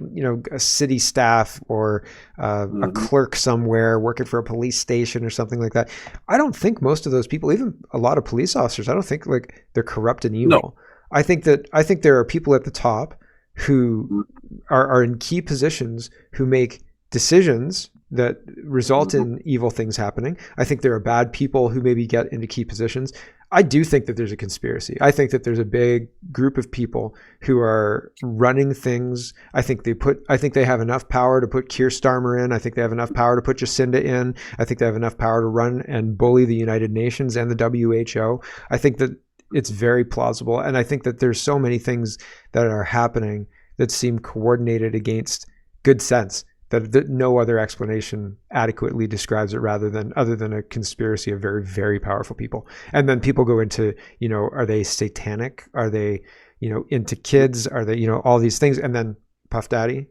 a city staff or a clerk somewhere working for a police station or something like that. I don't think most of those people, even a lot of police officers, I don't think, like, they're corrupt and evil. No. I think there are people at the top who are in key positions who make decisions that result in evil things happening. I think there are bad people who maybe get into key positions. I do think that there's a conspiracy. I think that there's a big group of people who are running things. I think they have enough power to put Keir Starmer in. I think they have enough power to put Jacinda in. I think they have enough power to run and bully the United Nations and the WHO. I think that it's very plausible. And I think that there's so many things that are happening that seem coordinated against good sense that no other explanation adequately describes it, other than a conspiracy of very, very powerful people. And then people go into, are they satanic? Are they, into kids? Are they, all these things? And then Puff Daddy,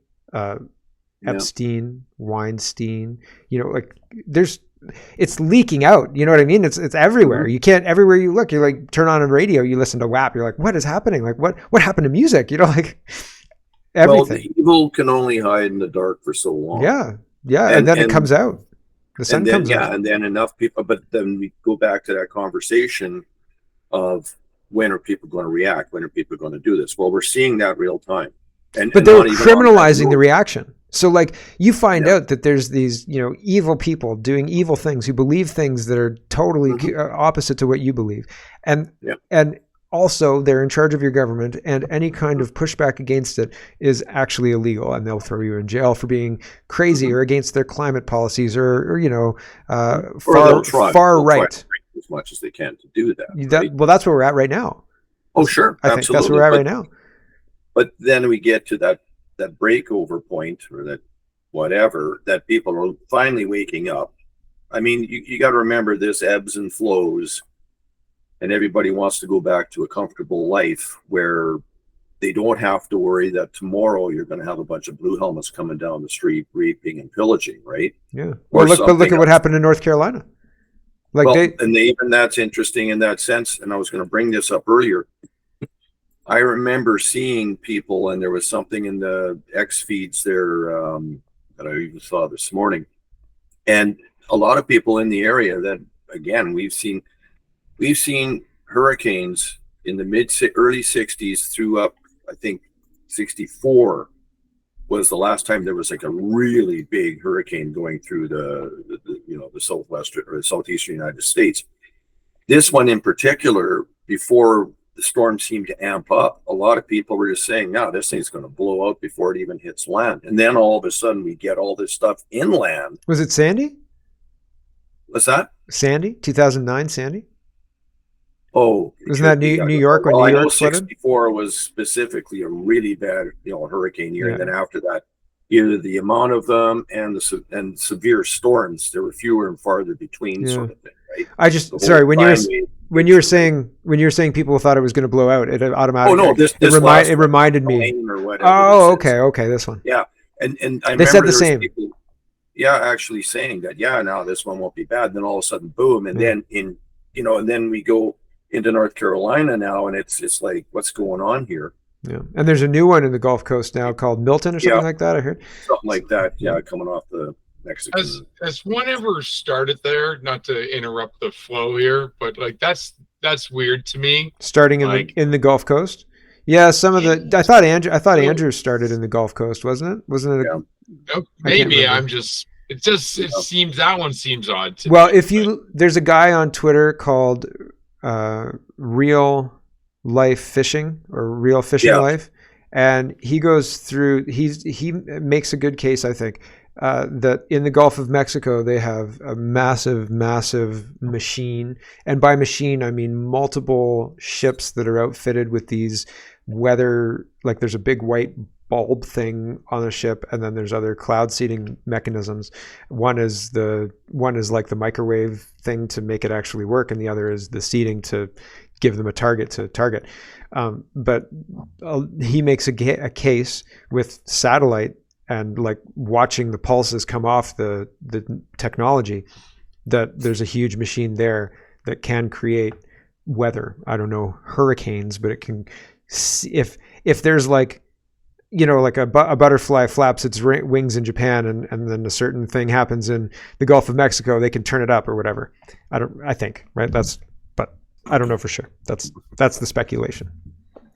Epstein, Weinstein, like, it's leaking out. You know what I mean? It's everywhere. You can't, everywhere you look, you like turn on a radio, you listen to WAP, you're like, what is happening? Like, what happened to music? Like, everything. Well, the evil can only hide in the dark for so long. Yeah. And then it comes out. The sun comes out. And then enough people, but then we go back to that conversation of, when are people going to react? When are people going to do this? Well, we're seeing that real time. But they're criminalizing the reaction. So, like, you find out that there's these, evil people doing evil things who believe things that are totally opposite to what you believe. And also they're in charge of your government, and any kind of pushback against it is actually illegal, and they'll throw you in jail for being crazy or against their climate policies or far right. As much as they can to do that. Well, that's where we're at right now. Oh, sure. I think that's where we're at right now. But then we get to that breakover point, or that whatever, that people are finally waking up. I mean, you got to remember this ebbs and flows, and everybody wants to go back to a comfortable life where they don't have to worry that tomorrow you're going to have a bunch of blue helmets coming down the street, raping and pillaging, right? Yeah. Well, look at what happened in North Carolina. Like, well, even that's interesting in that sense. And I was going to bring this up earlier. I remember seeing people, and there was something in the X feeds there that I even saw this morning, and a lot of people in the area that, again, we've seen hurricanes in the early 60s through up, I think 64 was the last time there was like a really big hurricane going through the southwestern or southeastern United States. This one in particular, before the storm seemed to amp up, a lot of people were just saying, "No, this thing's going to blow out before it even hits land." And then all of a sudden, we get all this stuff inland. Was it Sandy? What's that? Sandy, 2009 Sandy. Oh, isn't that New York when New York flooded? 64 was specifically a really bad, hurricane year. Yeah. And then after that, either the amount of them and severe storms, there were fewer and farther between, sort of thing, right? When you were saying people thought it was going to blow out, it automatically. Oh no, it reminded me. Okay, this one. Yeah, and I they said the same. People, actually saying that. Yeah, now this one won't be bad. Then all of a sudden, boom, and then and then we go into North Carolina now, and it's like, what's going on here? Yeah, and there's a new one in the Gulf Coast now called Milton or something like that. I heard something like that. Yeah, coming off the Mexican. Has one ever started there? Not to interrupt the flow here, but like that's weird to me. Starting in the Gulf Coast. Yeah, some of the. I thought Andrew started in the Gulf Coast, wasn't it? Wasn't it? Maybe I'm just. It seems that one seems odd to me. There's a guy on Twitter called Real Life Fishing or Real Fishing Life, and he goes through. He makes a good case, I think, that in the Gulf of Mexico they have a massive machine, and by machine I mean multiple ships that are outfitted with these weather. Like there's a big white bulb thing on the ship, and then there's other cloud seeding mechanisms. One is like the microwave thing to make it actually work, and the other is the seeding to give them a target to target. But he makes a case with satellite and like watching the pulses come off the technology, that there's a huge machine there that can create weather. I don't know hurricanes, but it can. If there's like, like a butterfly flaps its wings in Japan, and then a certain thing happens in the Gulf of Mexico, they can turn it up or whatever. I think, right? But I don't know for sure. That's the speculation.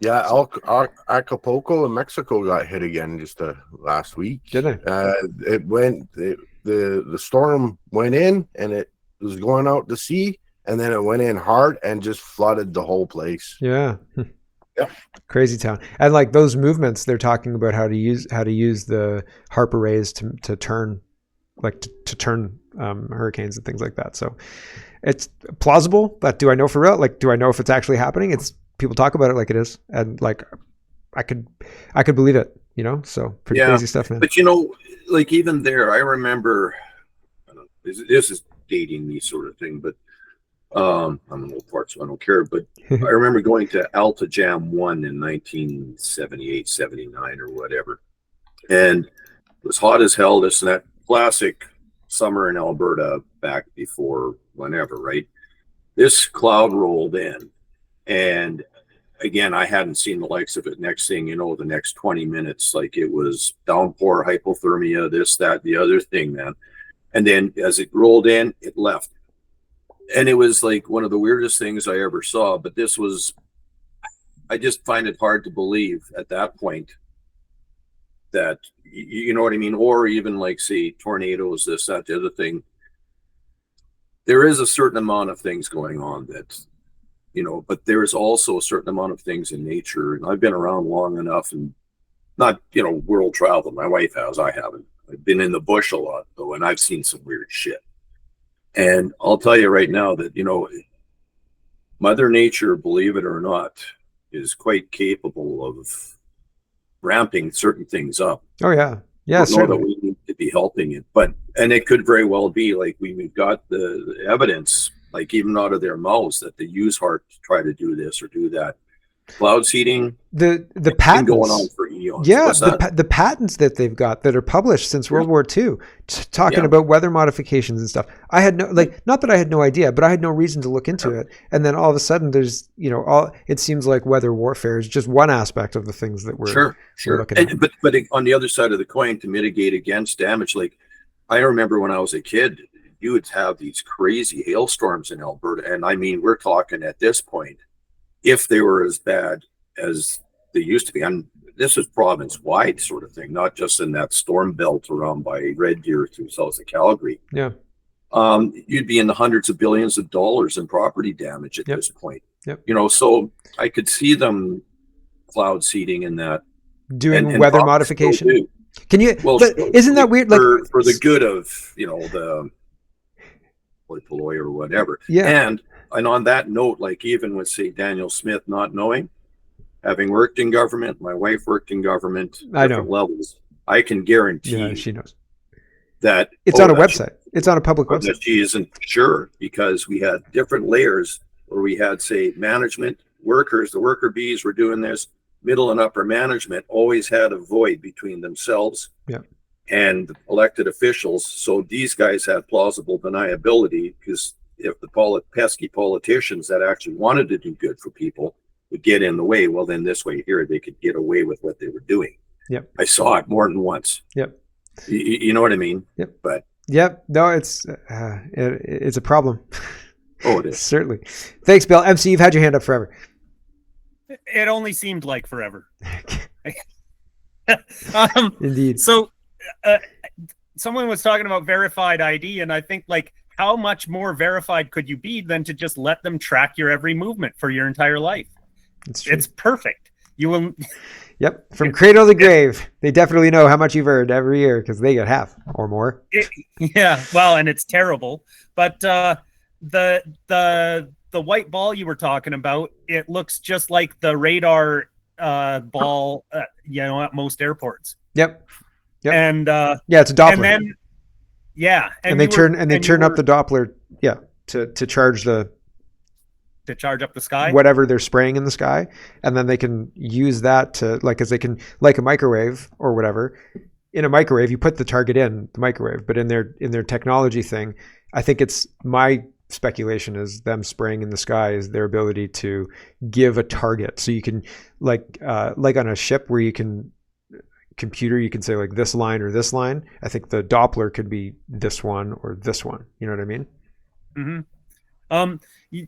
Yeah, Acapulco in Mexico got hit again just last week. Did they? The storm went in, and it was going out to sea, and then it went in hard and just flooded the whole place. Yeah. Yeah. Crazy town. And like those movements, they're talking about how to use the HARP arrays to turn hurricanes and things like that. So it's plausible, but do I know for real? Like, do I know if it's actually happening? It's people talk about it like it is, and like I could believe it. So pretty crazy stuff, man. But like even there, I remember. This is dating me sort of thing, but. I'm an old part, so I don't care. But I remember going to Alta Jam 1 in 1978, 79 or whatever. And it was hot as hell, this and that. Classic summer in Alberta back before whenever, right? This cloud rolled in. And again, I hadn't seen the likes of it. Next thing you know, the next 20 minutes, like it was downpour, hypothermia, this, that, the other thing, man. And then as it rolled in, it left. And it was like one of the weirdest things I ever saw. But I just find it hard to believe at that point that, you know what I mean? Or even like, say, tornadoes, this, that, the other thing. There is a certain amount of things going on that, but there is also a certain amount of things in nature. And I've been around long enough, and not, world travel. My wife has, I haven't. I've been in the bush a lot, though, and I've seen some weird shit. And I'll tell you right now that, Mother Nature, believe it or not, is quite capable of ramping certain things up. Oh yeah. Yeah, I don't know that certainly. we need to be helping it, and it could very well be like we've got the evidence, like even out of their mouths, that they use HART to try to do this or do that. Cloud seeding, the patents been going on for eons. Yeah, What's that? the patents that they've got that are published since World War II, talking about weather modifications and stuff. I had no, like, not that I had no idea, but I had no reason to look into it. And then all of a sudden, there's, you know, it seems like weather warfare is just one aspect of the things that we're looking at. But on the other side of the coin, to mitigate against damage, like I remember when I was a kid, you would have these crazy hailstorms in Alberta, and I mean, we're talking at this point, if they were as bad as they used to be, and this is province-wide sort of thing, not just in that storm belt around by Red Deer through south of Calgary. Yeah. You'd be in the hundreds of billions of dollars in property damage at this point. Yep. You know, so I could see them cloud seeding in that. Doing weather modification. Can you, well, but isn't that weird? Like, for the good of, you know, the polloi or whatever. Yeah. And on that note, like even with, say, Daniel Smith not knowing, having worked in government, my wife worked in government, different levels, I can guarantee she knows that it's on a website. It's on a public website. That she isn't sure, because we had different layers where we had, say, management, workers, the worker bees were doing this, middle and upper management always had a void between themselves and elected officials. So these guys had plausible deniability, because if the pesky politicians that actually wanted to do good for people would get in the way, well, then this way here, they could get away with what they were doing. Yep. I saw it more than once. Yep. You know what I mean? Yep. But yep. No, it's a problem. Oh, it is. Certainly. Thanks, Bill. MC, you've had your hand up forever. It only seemed like forever. Indeed. So someone was talking about verified ID, and I think, like, how much more verified could you be than to just let them track your every movement for your entire life? It's perfect. You will. Yep. From cradle to grave, they definitely know how much you've earned every year, because they get half or more. Yeah. Well, and it's terrible. But the white ball you were talking about, it looks just like the radar ball, you know, at most airports. Yep. And it's a Doppler. And then and they turn up the Doppler, to charge up the sky, whatever they're spraying in the sky, and then they can use that to, like, as they can, like a microwave or whatever. In a microwave, you put the target in the microwave, but in their technology thing, I think it's, my speculation is them spraying in the sky is their ability to give a target. So you can, like on a ship where you can computer, you can say like this line or this line. I think the Doppler could be this one or this one. You know what I mean? Mm-hmm.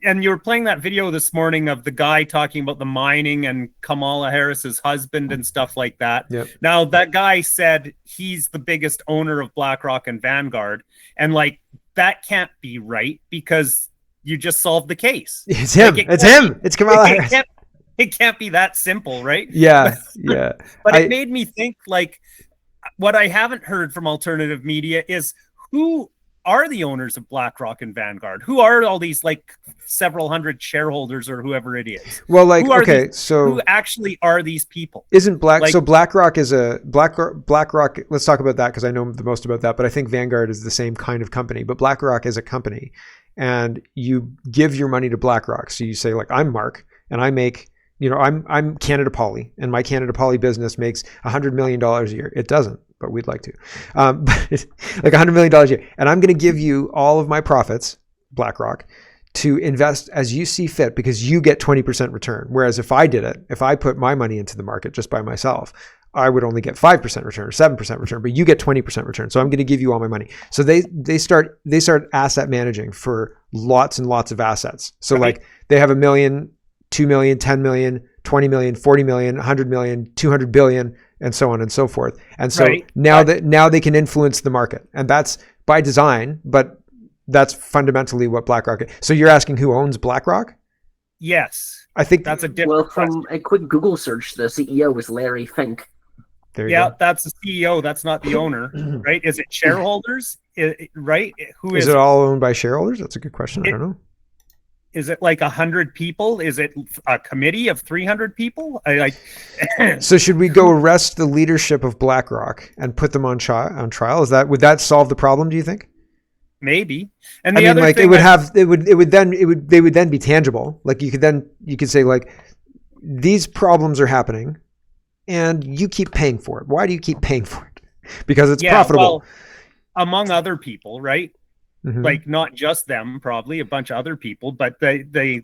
And you were playing that video this morning of the guy talking about the mining and Kamala Harris's husband and stuff like that. Yep. Now, that guy said he's the biggest owner of BlackRock and Vanguard. And, like, that can't be right, because you just solved the case. It's him. Like, it's him. It's Kamala Harris. It can't be that simple, right? Yeah. Yeah. But it made me think, like, what I haven't heard from alternative media is, who are the owners of BlackRock and Vanguard? Who are all these, like, several hundred shareholders or whoever it is? Well, like, who actually are these people? Isn't BlackRock is a BlackRock. Let's talk about that, because I know the most about that. But I think Vanguard is the same kind of company. But BlackRock is a company, and you give your money to BlackRock. So you say, like, I'm Mark, and I make, you know, I'm Canada Poly, and my Canada Poly business makes $100 million a year. It doesn't, but we'd like to, but it's like $100 million a year. And I'm going to give you all of my profits, BlackRock, to invest as you see fit, because you get 20% return. Whereas if I did it, if I put my money into the market just by myself, I would only get 5% return or 7% return, but you get 20% return. So I'm going to give you all my money. So they start asset managing for lots and lots of assets. So like they have $1 million, 2 million, 10 million, 20 million, 40 million, 100 million, 200 billion, and so on and so forth. And so now they can influence the market, and that's by design, but that's fundamentally what BlackRock is. So you're asking who owns BlackRock? Yes. I think that's a different Well, from a quick Google search, the CEO was Larry Fink. There you go. That's the CEO. That's not the owner, right? Is it shareholders? Right? Is it all owned by shareholders? That's a good question. I don't know. is it like 100 people? Is it a committee of 300 people? So should we go arrest the leadership of BlackRock and put them on trial? Would that solve the problem, do you think? Maybe. And the other thing they would then be tangible. Like you could say like, these problems are happening and you keep paying for it. Why do you keep paying for it? Because it's profitable. Well, among other people, right? Mm-hmm. Like not just them, probably a bunch of other people, but they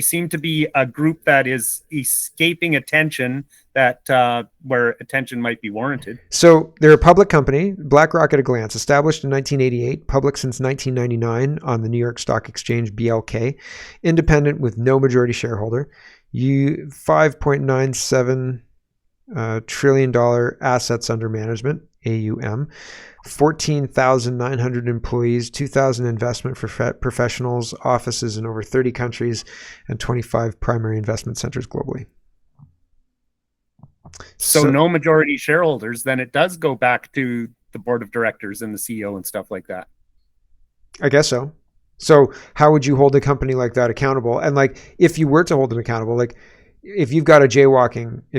seem to be a group that is escaping attention that where attention might be warranted. So they're a public company, BlackRock at a glance, established in 1988, public since 1999 on the New York Stock Exchange, BLK, independent with no majority shareholder. $5.97 trillion assets under management, AUM, 14,900 employees, 2,000 investment professionals, offices in over 30 countries, and 25 primary investment centers globally. So no majority shareholders, then it does go back to the board of directors and the CEO and stuff like that. I guess so. So how would you hold a company like that accountable? And like, if you were to hold it accountable, like if you've got if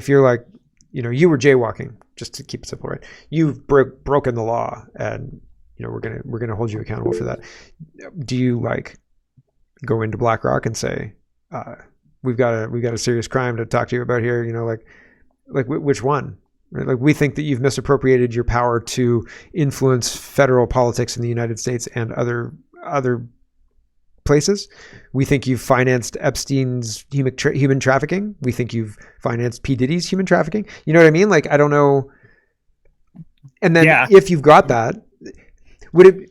you're like, you were jaywalking, just to keep it simple, right? You've broken the law, and we're gonna hold you accountable for that. Do you like go into BlackRock and say, we've got a serious crime to talk to you about here? Like which one? Right? Like we think that you've misappropriated your power to influence federal politics in the United States and other places. We think you've financed Epstein's human trafficking. We think you've financed P. Diddy's human trafficking. You know what I mean? Like, I don't know. And then if you've got that, would it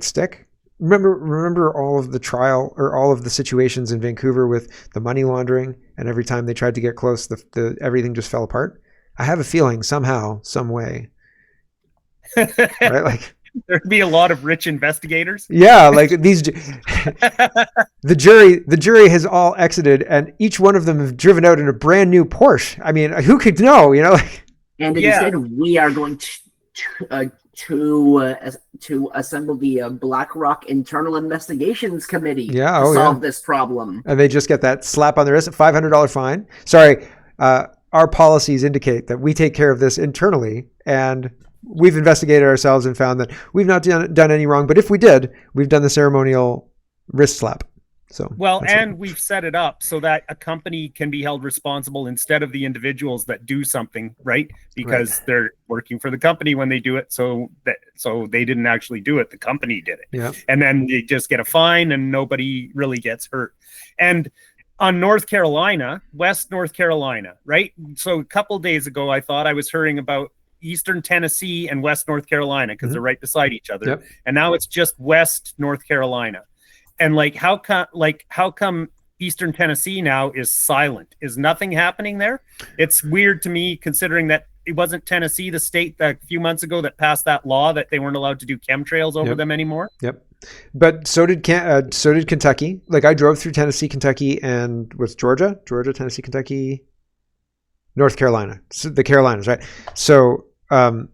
stick? Remember all of the trial or all of the situations in Vancouver with the money laundering, and every time they tried to get close, the everything just fell apart. I have a feeling somehow, some way, right? Like, there'd be a lot of rich investigators. Yeah, like the jury has all exited, and each one of them have driven out in a brand new Porsche. I mean, who could know? And instead, we are going to assemble the BlackRock Internal Investigations Committee to solve this problem. And they just get that slap on the wrist, $500 fine. Sorry, our policies indicate that we take care of this internally, and we've investigated ourselves and found that we've not done any wrong. But if we did, we've done the ceremonial wrist slap. So we've set it up so that a company can be held responsible instead of the individuals that do something, right? Because they're working for the company when they do it. So they didn't actually do it. The company did it. Yeah. And then they just get a fine and nobody really gets hurt. And on West North Carolina, right? So a couple of days ago, I thought I was hearing about Eastern Tennessee and West North Carolina because they're right beside each other. Yep. And now it's just West North Carolina. And how come Eastern Tennessee now is silent? Is nothing happening there? It's weird to me, considering that it wasn't Tennessee, the state that a few months ago that passed that law that they weren't allowed to do chemtrails over them anymore. Yep. But so did Kentucky. Like I drove through Tennessee, Kentucky, and what's Georgia, Tennessee, Kentucky, North Carolina, so the Carolinas, right? So, and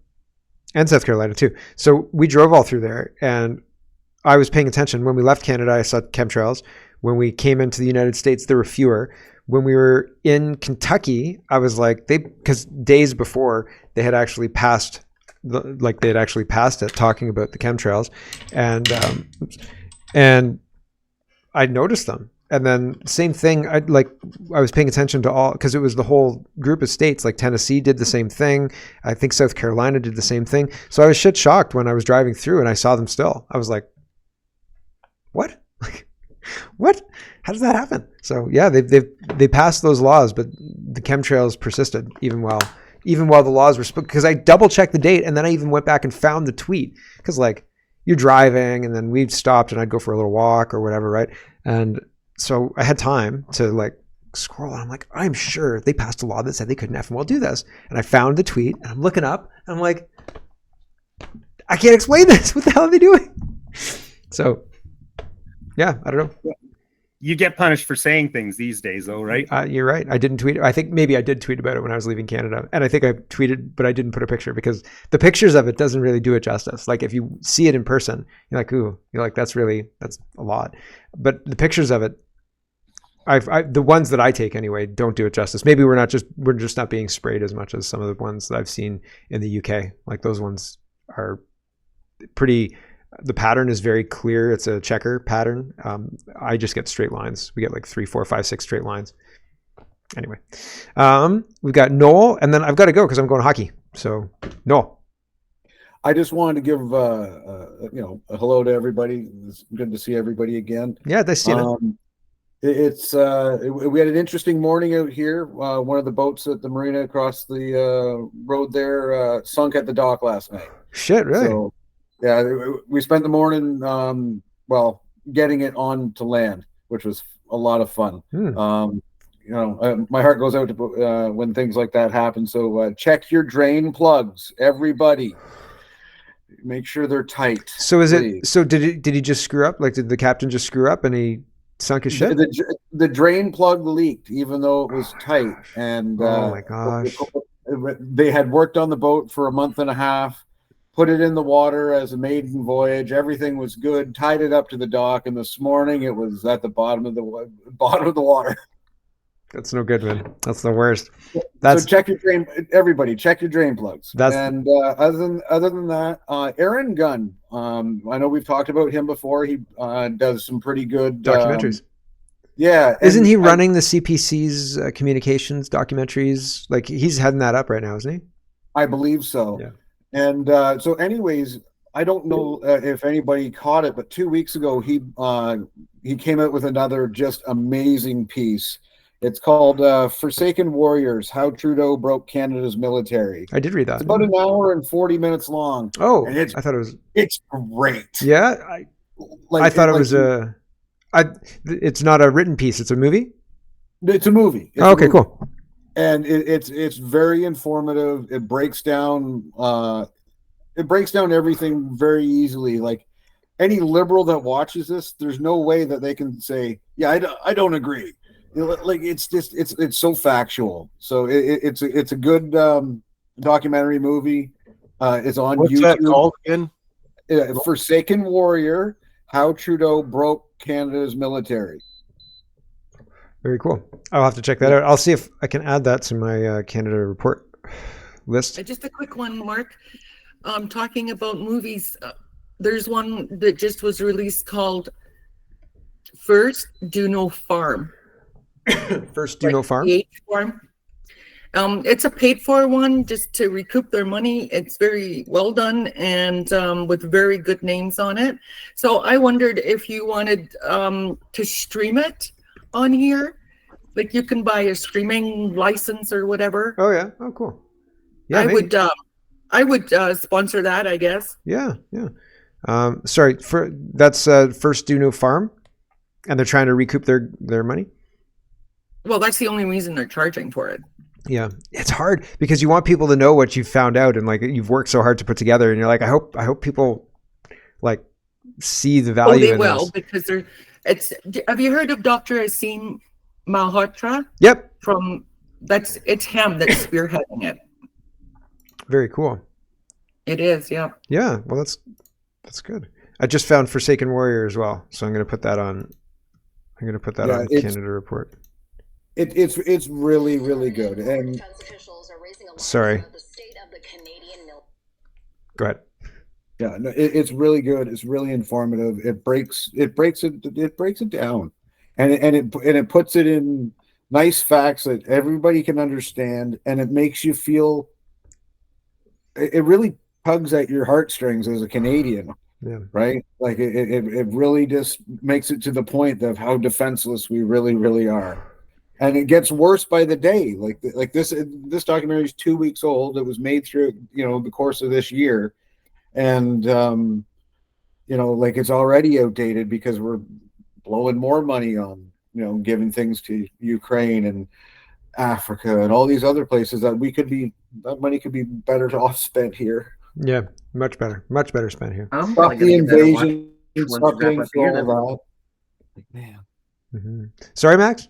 South Carolina too. So we drove all through there, and I was paying attention. When we left Canada, I saw chemtrails. When we came into the United States, there were fewer. When we were in Kentucky, I was like, because days before they had actually passed, it talking about the chemtrails, and I noticed them. And then same thing, I was paying attention to all, because it was the whole group of states. Like Tennessee did the same thing. I think South Carolina did the same thing. So I was shit shocked when I was driving through and I saw them still. I was like, what? What? How does that happen? So yeah, they passed those laws, but the chemtrails persisted even while the laws were because I double checked the date, and then I even went back and found the tweet, because like you're driving and then we'd stopped and I'd go for a little walk or whatever, right? And so I had time to like scroll, and I'm like, I'm sure they passed a law that said they couldn't effing well do this. And I found the tweet, and I'm looking up, and I'm like, I can't explain this. What the hell are they doing? So yeah, I don't know. You get punished for saying things these days, though, right? You're right. I didn't tweet it. I think maybe I did tweet about it when I was leaving Canada. And I think I tweeted, but I didn't put a picture because the pictures of it doesn't really do it justice. Like if you see it in person, you're like, ooh, you're like, that's a lot. But the pictures of it, the ones that I take anyway, don't do it justice. Maybe we're just not being sprayed as much as some of the ones that I've seen in the UK. Like those ones are pretty. The pattern is very clear. It's a checker pattern. I just get straight lines. We get like 3, 4, 5, 6 straight lines. Anyway, we've got Noel, and then I've got to go because I'm going hockey. So Noel. I just wanted to give a hello to everybody. It's good to see everybody again. Yeah, nice seeing it. We had an interesting morning out here. One of the boats at the marina across the road there sunk at the dock last night. Shit, really? So, yeah, we spent the morning, getting it on to land, which was a lot of fun. My heart goes out to when things like that happen. So check your drain plugs, everybody. Make sure they're tight. So did he just screw up? Like, did the captain just screw up and he sunk his ship? The drain plug leaked, even though it was tight. And oh my gosh, they had worked on the boat for a month and a half. Put it in the water as a maiden voyage. Everything was good. Tied it up to the dock, and this morning it was at the bottom of the water. That's no good, man. That's the worst. So check your drain. Everybody, check your drain plugs. And other than that, Aaron Gunn. I know we've talked about him before. He does some pretty good documentaries. Yeah, isn't he running the CPC's communications documentaries? Like he's heading that up right now, isn't he? I believe so. Yeah. And so anyways, I don't know if anybody caught it, but 2 weeks ago, he came out with another just amazing piece. It's called Forsaken Warriors, How Trudeau Broke Canada's Military. I did read that. It's about an hour and 40 minutes long. Oh, and I thought it was... It's great. Yeah? I thought it was a... It's not a written piece. It's a movie? It's a movie. Okay, cool. And it's very informative. It breaks down everything very easily. Like any liberal that watches this, there's no way that they can say, "Yeah, I don't agree." Like it's so factual. So it's a good documentary movie. It's on What's YouTube. That called again? Forsaken Warrior: How Trudeau Broke Canada's Military. Very cool. I'll have to check that out. I'll see if I can add that to my Canada report list. Just a quick one, Mark. Talking about movies, there's one that just was released called First Do No Farm. First Do No Farm? It's a paid for one just to recoup their money. It's very well done and with very good names on it. So I wondered if you wanted to stream it on here. Like you can buy a streaming license or whatever. Oh yeah. Oh cool. Yeah, I would sponsor that, I guess. Yeah. Sorry, that's First Do No Farm, and they're trying to recoup their money. Well, that's the only reason they're charging for it. Yeah, it's hard because you want people to know what you've found out and like you've worked so hard to put together, and you're like, I hope people like see the value. They in will this. because have you heard of Dr. Asim Malhotra? Yep. It's him that's spearheading it. Very cool. It is, yeah. Yeah, well that's good. I just found Forsaken Warrior as well, so I'm going to put that on. I'm going to put that on Canada Report. It's really, really good. And sorry. Go ahead. Yeah, no, it's really good. It's really informative. It breaks it down, and it puts it in nice facts that everybody can understand, and it makes you feel. It really tugs at your heartstrings as a Canadian, right? Like it really just makes it to the point of how defenseless we really, really are, and it gets worse by the day. Like this documentary is 2 weeks old. It was made through the course of this year. And, like it's already outdated because we're blowing more money on, giving things to Ukraine and Africa and all these other places that money could be better off spent here. Yeah, much better spent here. Stop the invasion, stop paying for all that. Man. Mm-hmm. Sorry, Max?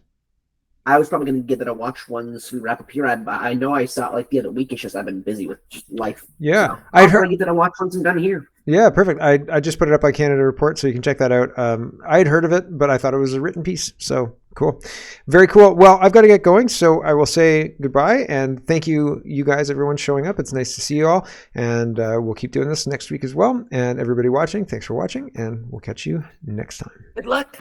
I was probably going to give it a watch once we wrap up here. I know I saw it like the other week. It's just I've been busy with just life. Yeah. So I'll probably give it a watch once I'm done here. Yeah, perfect. I just put it up on Canada Report, so you can check that out. I had heard of it, but I thought it was a written piece. So cool. Very cool. Well, I've got to get going, so I will say goodbye. And thank you, you guys, everyone showing up. It's nice to see you all. And we'll keep doing this next week as well. And everybody watching, thanks for watching. And we'll catch you next time. Good luck.